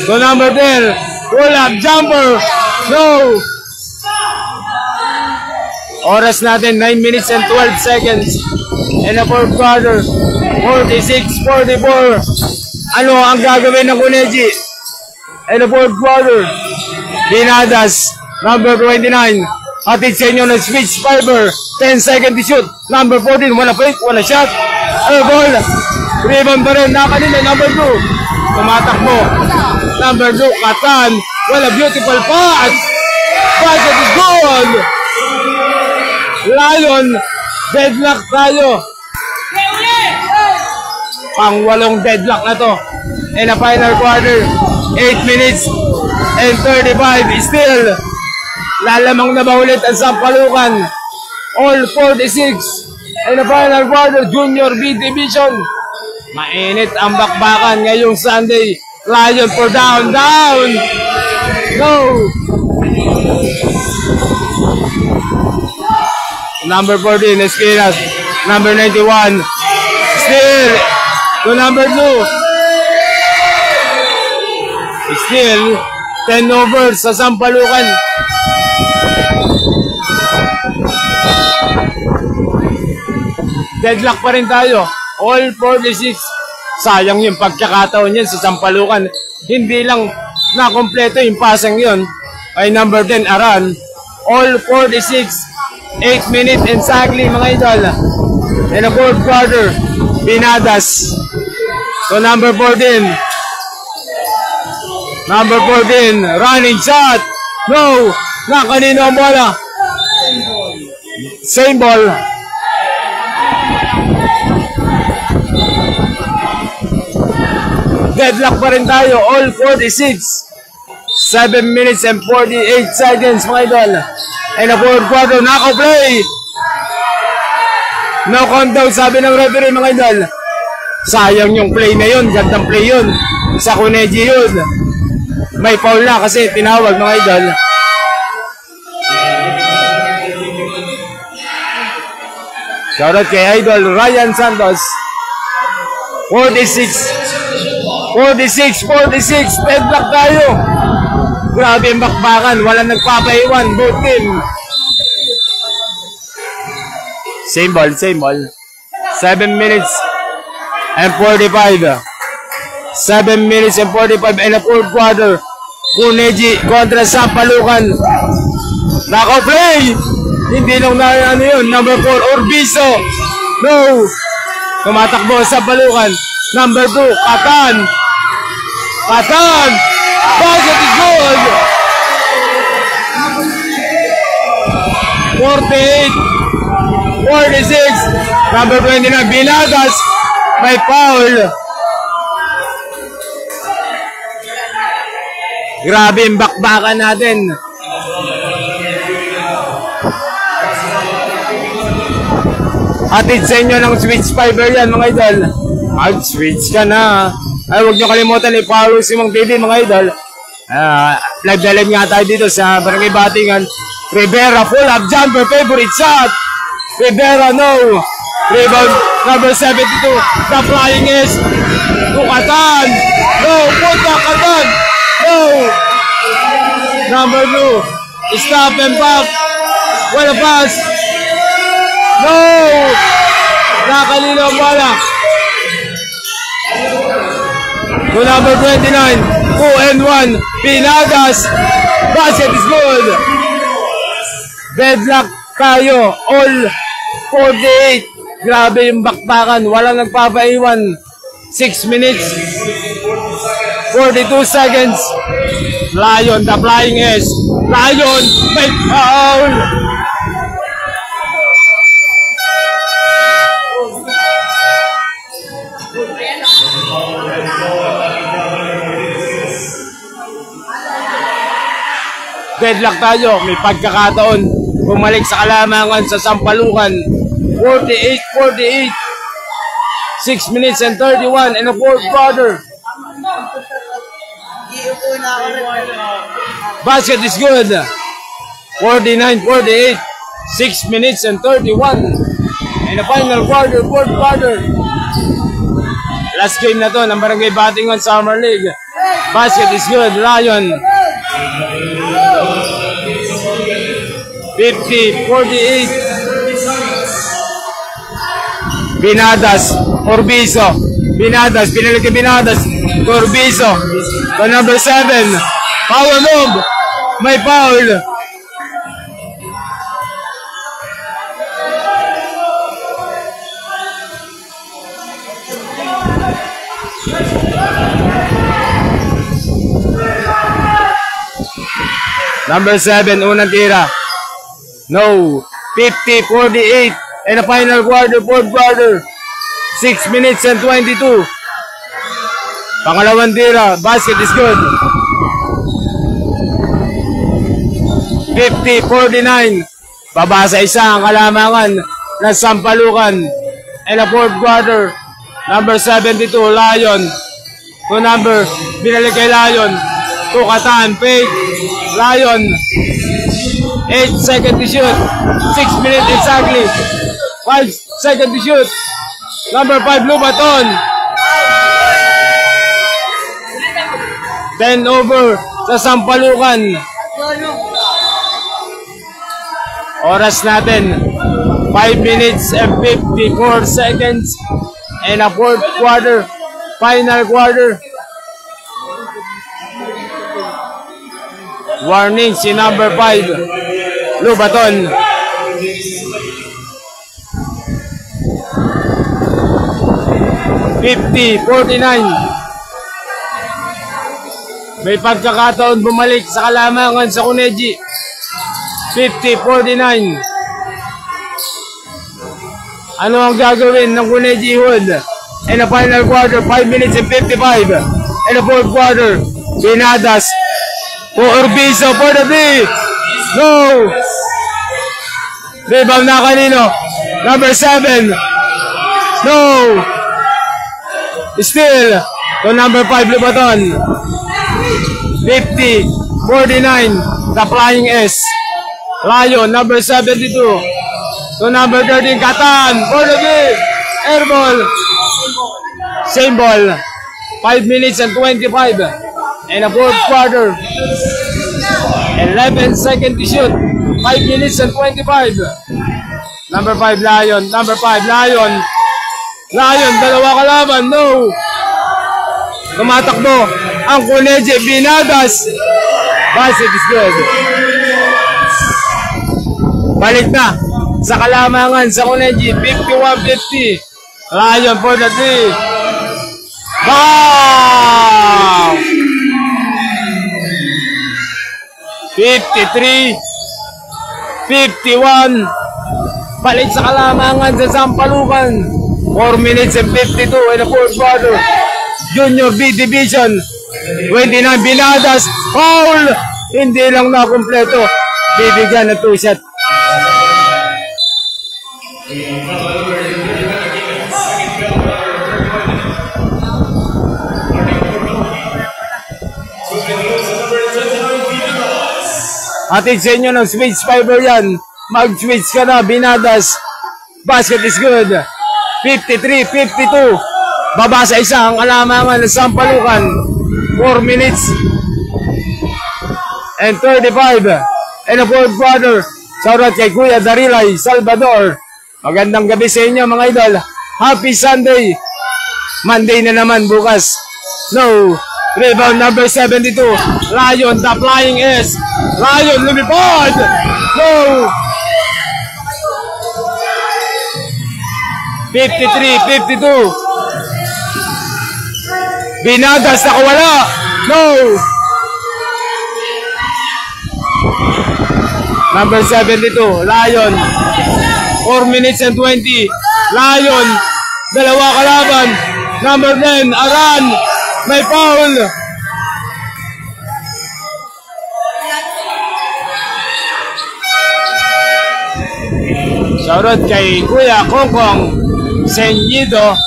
To number 10, pull-up jumper. No! Oras natin, 9 minutes and 12 seconds. In the fourth quarter, 46-44. Ano ang gagawin ng Cuneji? In the fourth quarter, Binadas, number 29. Hatid sa inyo ng Switch Fiber. 10 seconds to shoot. Number 14, wala fake, wala shot. Ball. Rebound pa rin. Nakanina, number 2. Tumatakbo. Number 2, Katan. Wala, beautiful pass. Basket is goal. Lion, deadlock tayo. Pang-walong deadlock na to. In the final quarter, 8 minutes and 35. Still, lalamang na ba ulit ang Sampalucan? All 46. In the final quarter, Junior B Division. Mainit ang bakbakan ngayong Sunday. Lion for down. No! Number 14, Esquinas. Number 91. Still, to number 2. Still, 10 over sa Sampalucan. Deadlock pa rin tayo. All 46. Sayang yung pagkakataon yan sa Sampalucan. Hindi lang nakompleto yung passing yun. Ay number 10, Aran. All 46. 8 minutes exactly, mga idol. In the fourth quarter, Binadas. So number 14. Number 14, running shot. No! Nakanino ang bola. Same ball. Deadlock pa rin tayo. All 46. 7 minutes and 48 seconds, mga idol. And the fourth quarter, naka-play. No countdown, sabi ng referee, mga idol. Sayang yung play na yun. Gandang play yun. Sa Cuneji yun. May foul na kasi tinawag, mga idol. Shoutout kay Idol Ryan Santos. 46. 46. Deadlock tayo. Grabe ang bakbakan. Walang nagpapaiwan. Both team. Same ball. 7 minutes and 45. 7 minutes and 45 in the fourth quarter. Kuneji kontra Sampalukan. Nako play! Hindi nung ano yun. Number 4, Orbizo. No! Tumatakbo sa Sampalukan. Number 2, Katan. Basket is good! 48, 46. Number 29, Binagas. May foul. Grabe yung bakbakan natin. Hatid sa inyo ng switch fiber yan mga idol. Mag-switch ka na. Ay, huwag nyo kalimutan i-follow si Mang TV mga idol. Live na live nga tayo dito sa Barangay Batingan. Rivera, full up jumper, favorite shot. Rivera, no. Rebound, number 72. The flying is Katan. No, punta Katan. No. Number 2. Stop and pop. Well pass. No. Nakalinaw bala. To number 29. 2 and 1. Pinagas. Basket is good. Deadlock tayo. All 48. Grabe yung bakbakan. Walang nagpapaiwan. 6 minutes. 42 seconds. Lion, the flying is. Lion, may foul. Deadlock tayo. May pagkakataon. Bumalik sa kalamangan sa Sampalukan. 48-48. 6 minutes and 31 in the fourth quarter. Basket is good. 49-48. 6 minutes and 31 in the final quarter, fourth quarter. Last game na to ng Barangay Batingan Summer League. Basket is good. Lion. 50-48. Binadas, Orbizo. Binadas, pinalik kay Binadas. Orbizo. To number 7. Power move. May foul. Number 7, unang tira. No. 50-48. In the final quarter, fourth quarter. 6 minutes and 22. Pangalawang tira. Basket is good. 50-49. Baba sa isa ang kalamangan ng Sampalukan. In the fourth quarter. Number 72, Lion. To number, binalik kay Lion. To Katan, fake. Lion. 8 seconds to shoot. 6 minutes exactly. 5 seconds to shoot. Number 5, Lubaton. 10 over sa Sampalukan. Oras natin 5 minutes and 54 seconds and a fourth quarter, final quarter. Warning si number 5, Lubaton. May pagkakataon bumalik sa kalamangan sa Kuneji. 50-49. Ano ang gagawin ng Kuneji Hood? In the final quarter, 5 minutes and 55. In the fourth quarter, Binadas. Orbizo for the three. No! Rebound na kanino? Number 7. No! Still, to number 5, Lubaton. 50-49, the flying S. Lion, number 72. To number 13, Katan. For the big. Air ball. Same ball. 5 minutes and 25. And a fourth quarter. 11 seconds to shoot. 5 minutes and 25. Number 5, Lion. Number 5, Lion. Lion, dalawa kalaban. No. Tumatakbo ang Kuneji. Binadas. Basket is good. Balik na sa kalamangan sa Kuneji. 51-50. Lion for the 3. Wow! 53-51. Balik sa kalamangan sa Sampalukan. 4 minutes and 52 in the fourth quarter. Junior B Division. 29 Binadas. Foul! Hindi lang na kumpleto. Bibigyan ng 2 shot. Atid sa inyo ng switch fiber yan. Mag-switch ka na, Binadas. Basket is good. 53-52. Baba sa isa ang alamangan ng Sampalukan. 4 minutes and 35. And the fourth quarter. Shoutout kay Kuya Darilay Salvador. Magandang gabi sa inyo mga idol. Happy Sunday. Monday na naman bukas. No. Rebound number 72. Lion, the flying S. Lion, lumipad. No. 53-52. Binadas, nakawala. No. Number 72, Lion. 4 minutes and 20. Lion, dalawa kalaban. Number 10, Aran. May foul. Shoutout kay Kuya Kongkong Senyido.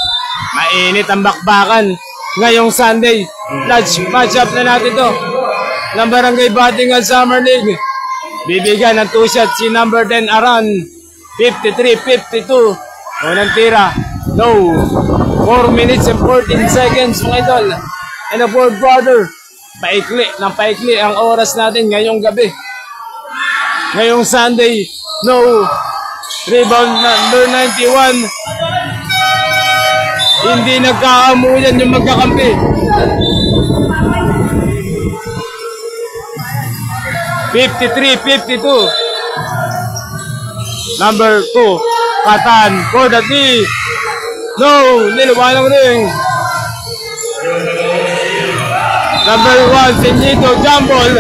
Mainit ang bakbakan ngayong Sunday. Match up na natin to ng Barangay Batingan Summer League. Bibigyan ng 2 shots si number 10 Aran. 53-52. Unang tira. No. 4 minutes and 14 seconds mga idol. And the fourth quarter. Paikli ng paikli ang oras natin ngayong gabi. Ngayong Sunday. No. Rebound number 91. Hindi nagkaamuyan yung magkakampi. 53-52. Number 2, Katan for the D. No, niliwanag rin. Number 1, Senito Jambol.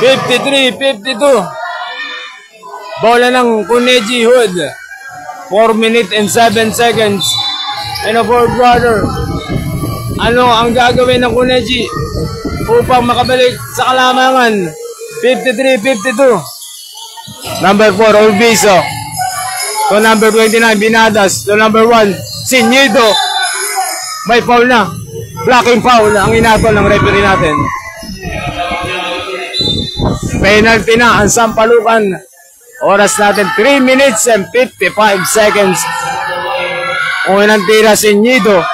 (53-52). Bola ng Kuneji Hood. 4 minutes and 7 seconds. In the fourth quarter. Ano ang gagawin ng Kuneji upang makabalik sa kalamangan? 53-52. Number 4, Olviso. To number 29, Binadas. To number 1, Sinyido. May foul na. Blocking foul ang inatol ng referee natin. Penalty na ang Sampalukan. Oras natin 3 minutes and 55 seconds. Unang tira, Sinyido.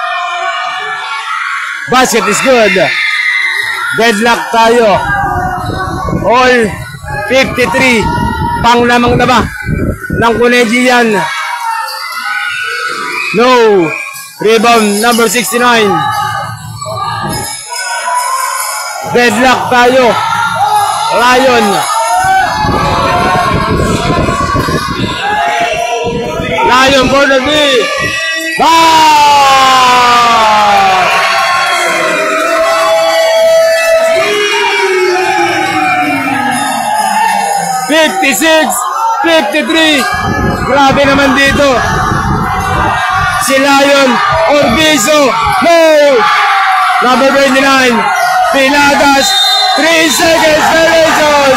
Basket is good. Deadlock tayo. All 53. Panglamang na ba ng Kuneji yan? No. Rebound number 69. Deadlock tayo. Lion. Lion for the D. Ball! 56-53. Grabe naman dito. Si Lion Orbizo. No! Number 29. Pinadas. 3 seconds violation.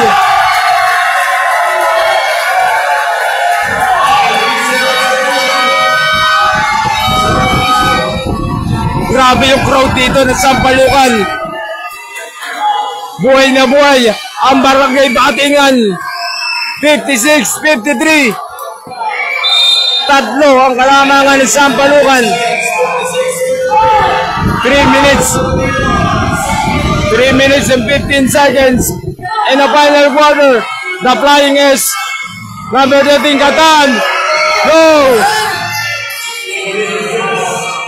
Grabe yung crowd dito ng Sampalukan. Buhay na buhay ang Barangay Batingan. 56-53. Tatlo ang kalamangan ng Sampalukan. 3 minutes and 15 seconds. In the final quarter, the Flying S. Number 13, Catan. Go!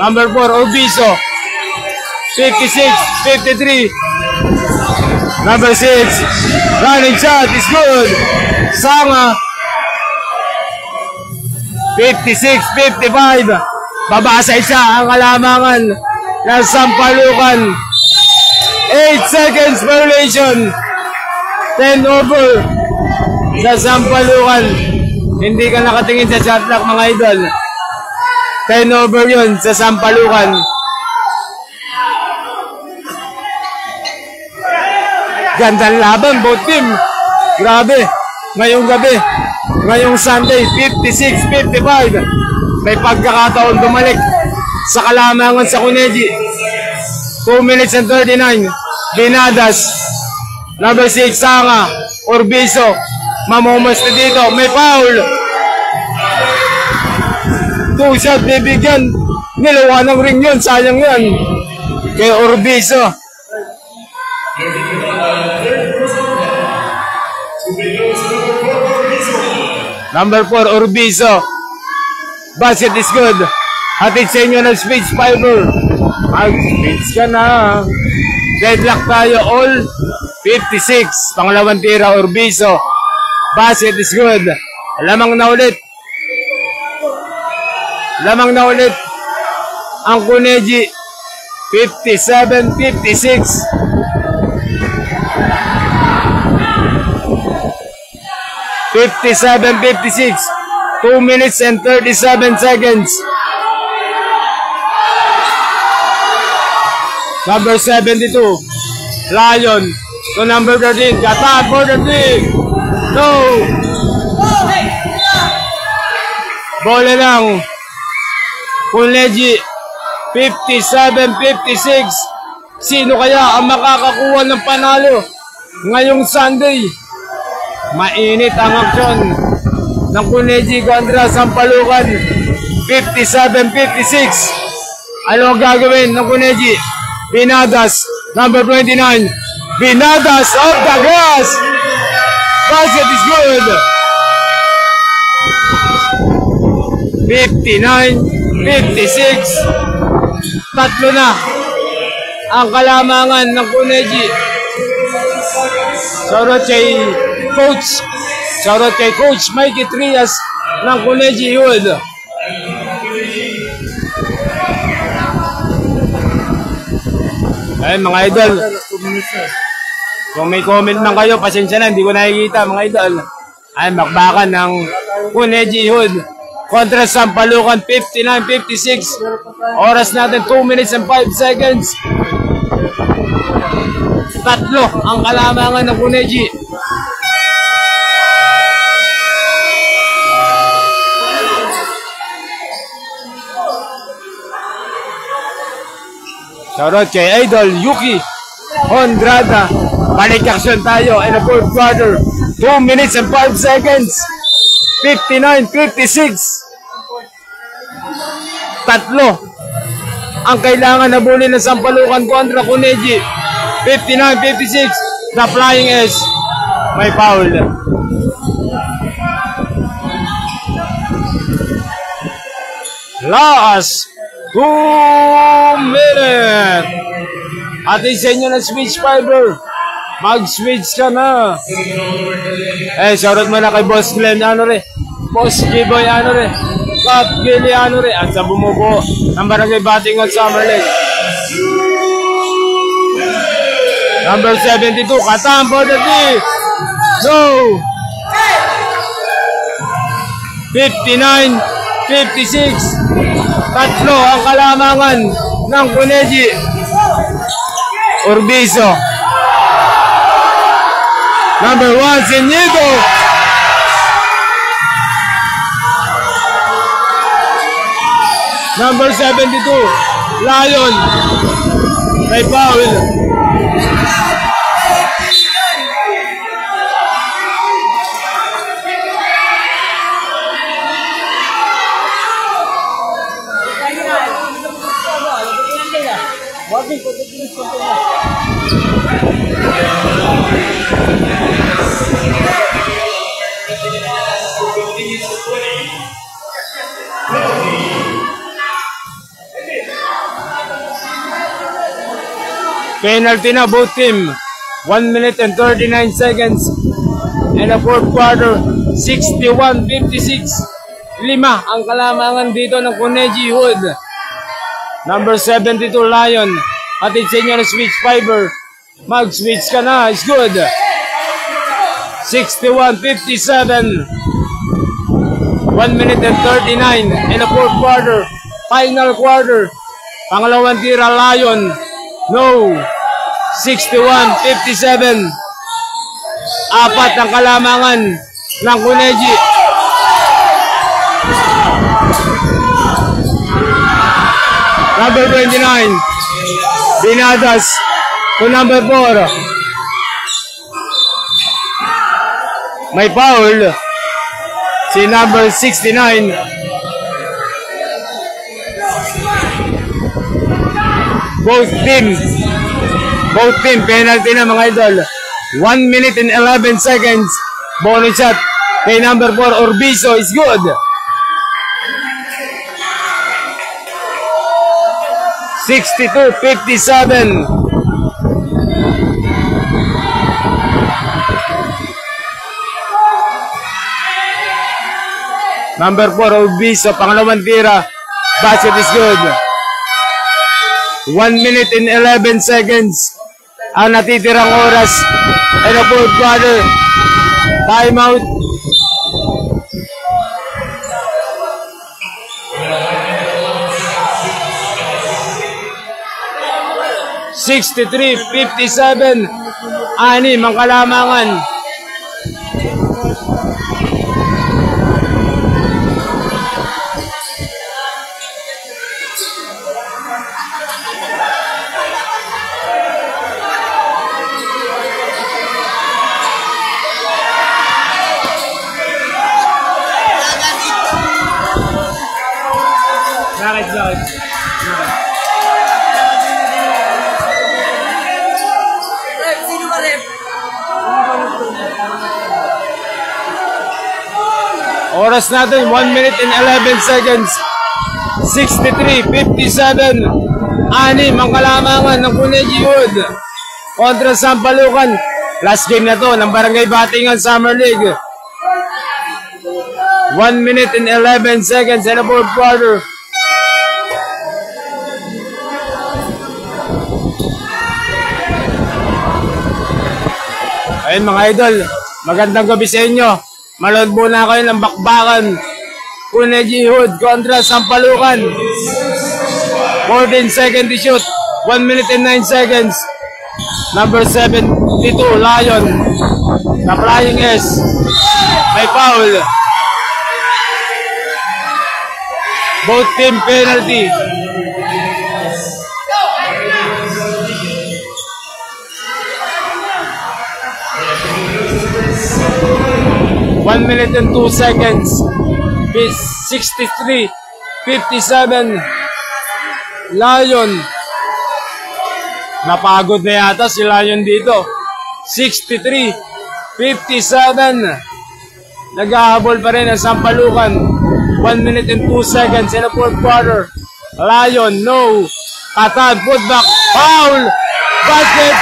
Number 4, Urbizo. 56-53. Number 6, running shot is good. Sanga. 56-55. Babasa isa ang kalamangan ng Sampalucan. 8 seconds violation. 10 over sa Sampalucan. Hindi ka nakatingin sa shot clock, mga idol. 10 over yun sa Sampalucan. Gandang laban, both team. Grabe. Ngayong gabi, ngayong Sunday, 56-55. May pagkakataon bumalik sa kalamangan sa Cuneji. 2 minutes and 39. Binadas. Number 6, Sanga. Urbizo. Mamumas na dito. May foul. 2 shot bibigyan. Nilawa ng ring yun. Sayang yun. Kay Urbizo. Number 4, Urbizo. Basket is good. Hatid sa inyo ng speech fiber. Mag-speech ka na. Deadlock tayo all 56. Pangalawang tira, Urbizo. Basket is good. Lamang na ulit. Lamang na ulit. Ang Cuneji. 57-56. 57-56. 2 minutes and 37 seconds. Number 72, Lion. To number 13, Catan for the 3. No. Bola lang. Cuneji. 57-56. Sino kaya ang makakakuha ng panalo ngayong Sunday? Mainit ang aksyon ng Cuneji kontra Sampalucan. 57-56. Ano ang gagawin ng Cuneji? Binadas, number 29. Binadas off the glass. Basket is good. 59-56. Tatlo na ang kalamangan ng Cuneji. Shoutout kay Coach. Shoutout kay Coach Mikey Trias ng Cuneji Youth. Ayun mga idol. Kung may comment man kayo, pasensya na, hindi ko nakikita mga idol. Ay, bakbakan ng Cuneji Youth kontra Sampalucan. 59-56. Oras natin 2 minutes and 5 seconds. Tatlo ang kalamangan ng Cuneji. Shoutout kay Idol Yuki Hondrada. Balik action tayo in the fourth quarter. 2 minutes and 5 seconds. 59-56. Tatlo ang kailangan na bulin ng Sampalucan kontra Cuneji. 59-56. The Flying S. May foul. Last 2 minutes. Atin sa inyo ng switch fiber. Mag-switch ka na. Eh, shoutout mo na kay Boss Glenn, ano re. Boss G-Boy, ano re. Cap Gilly, ano re. At sa bumubuo ng Barangay Batingan Summerlake. Number 72, Catan for the 3. Go! 59-56. Tatlo ang kalamangan ng Cuneji. Urbizo. Number 1, Sinigo. Number 72, Lion. May foul. Penalty na both team. 1 minute and 39 seconds. And the fourth quarter, 61-56. 5 ang kalamangan dito ng Kuneji Hood. Number 72, Lion. Atid sa inyo ng switch fiber. Mag-switch ka na. It's good. 61-57. 1 minute and 39 in the fourth quarter. Final quarter. Pangalawang tira, Lion. No. 61-57. 4 ang kalamangan ng Kuneji. Number 29, Binadas to number 4. May foul si number 69. Both team penalty na mga idol. 1 minute and 11 seconds. Bonus shot kay number 4 Orbizo is good. 62-57. Number 4 Orbizo, pangalawang tira. Basket is good. 1 minute and 11 seconds ang natitirang oras. And the fourth quarter. Timeout. (63-57) 6 ang kalamangan. Bakit? Oras natin, 1 minute and 11 seconds. 63-57. 6 ang kalamangan ng Kuneji Hood kontra Sampalucan. Last game na to ng Barangay Batingan Summer League. 1 minute and 11 seconds in the fourth quarter. Ayun mga idol, magandang gabi sa inyo. Manood muna kayo ng bakbakan. Kuneji Hood kontra Sampalucan. 14 seconds to shoot. 1 minute and 9 seconds. Number 72, Lion. The Flying S. May foul. Both team penalty. One minute and 2 seconds. 63-57. Lion. Napagod na yata si Lion dito. 63-57. Naghahabol pa rin ang Sampalucan. 1 minute and 2 seconds in the fourth quarter. Lion, no. Katan, putback, foul. Basket.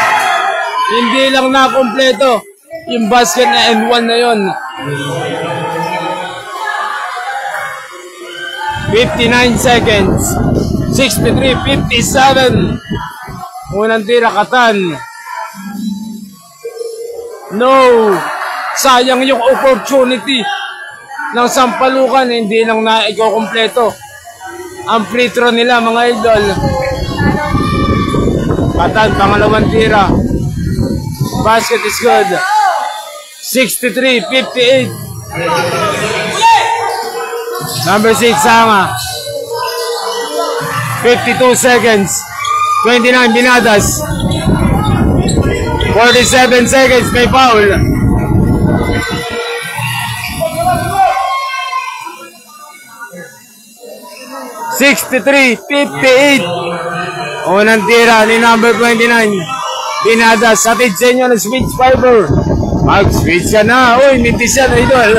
Hindi lang nakompleto yung basket na N1 na yon. 59 seconds. 63-57. Unang tira, Katan. No. Sayang yung opportunity ng Sampalucan. Hindi lang na iko-kompleto ang free throw nila mga idol. Katan, pangalawang tira. Basket is good. 63-58. Number 6, Sanga. 52 seconds. 29, Binadas. 47 seconds, may foul. (63-58) Unang tira ni number 29. Binadas, hatid sa inyo ng switch fiber. Mag-switch ka na. Uy, mintis yan, idol.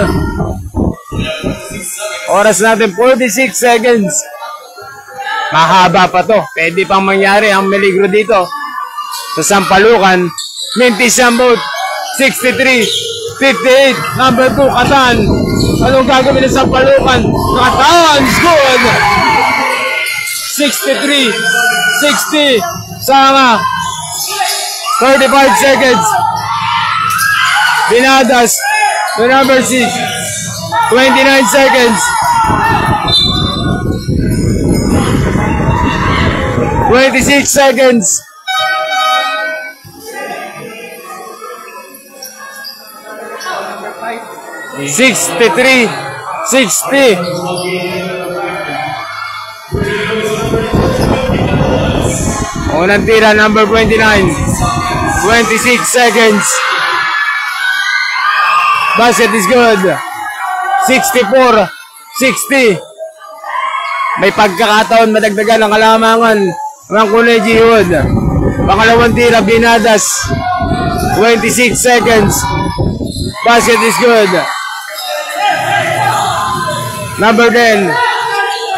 Oras natin, 46 seconds. Mahaba pa to. Pwede pang mangyari ang meligro dito. Sa Sampalucan, mintis yan both. 63, 58, number 2, Katan. Anong gagawin ng Sampalucan? Katan, good! 63, 60, sama. 35 seconds. Binadas to number 6. 29 seconds. 26 seconds. $63, $60. Unang tira, number 29. 26 seconds. Basket is good. 64, 60. May pagkakataon madagdagan ang kalamangan ng Kulay Hood. Pangalawang tira, Binadas. 26 seconds. Basket is good. Number 10.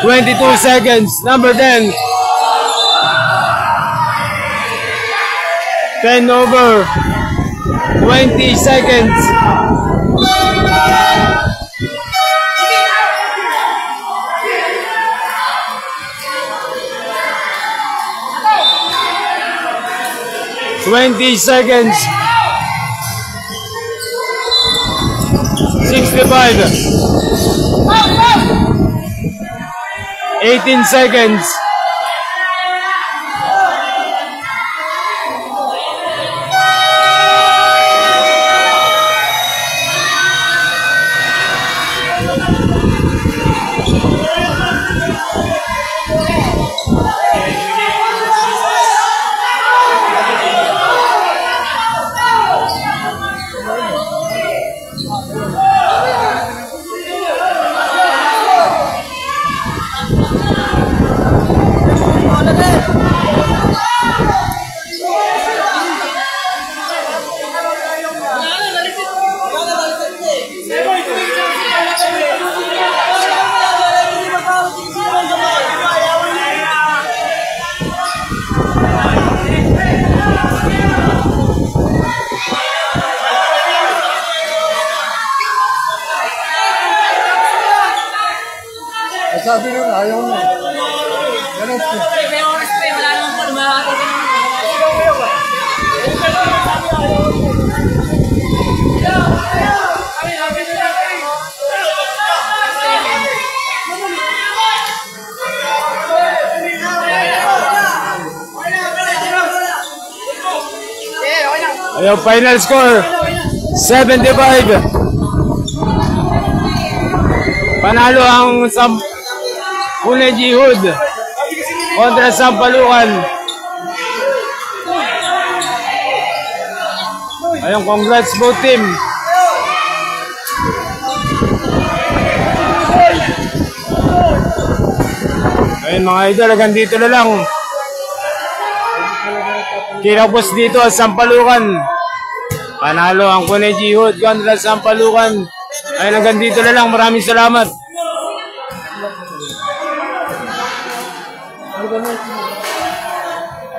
22 seconds. Number 10. 10 over. 20 seconds. $20 seconds. 65. 18 seconds. Sabi nun, ayaw mo. Ganun po. May oras pa eh, wala naman po lumahati ka naman. Ayaw, final score 75. Panalo ang Kulay Hood kontra Sampalucan. Ayun, congrats both team. Ayun mga idol, hanggang dito na lang. Kinapos dito ang Sampalucan. Panalo ang Kulay Hood kontra Sampalucan. Ayun, hanggang dito na lang. Maraming salamat.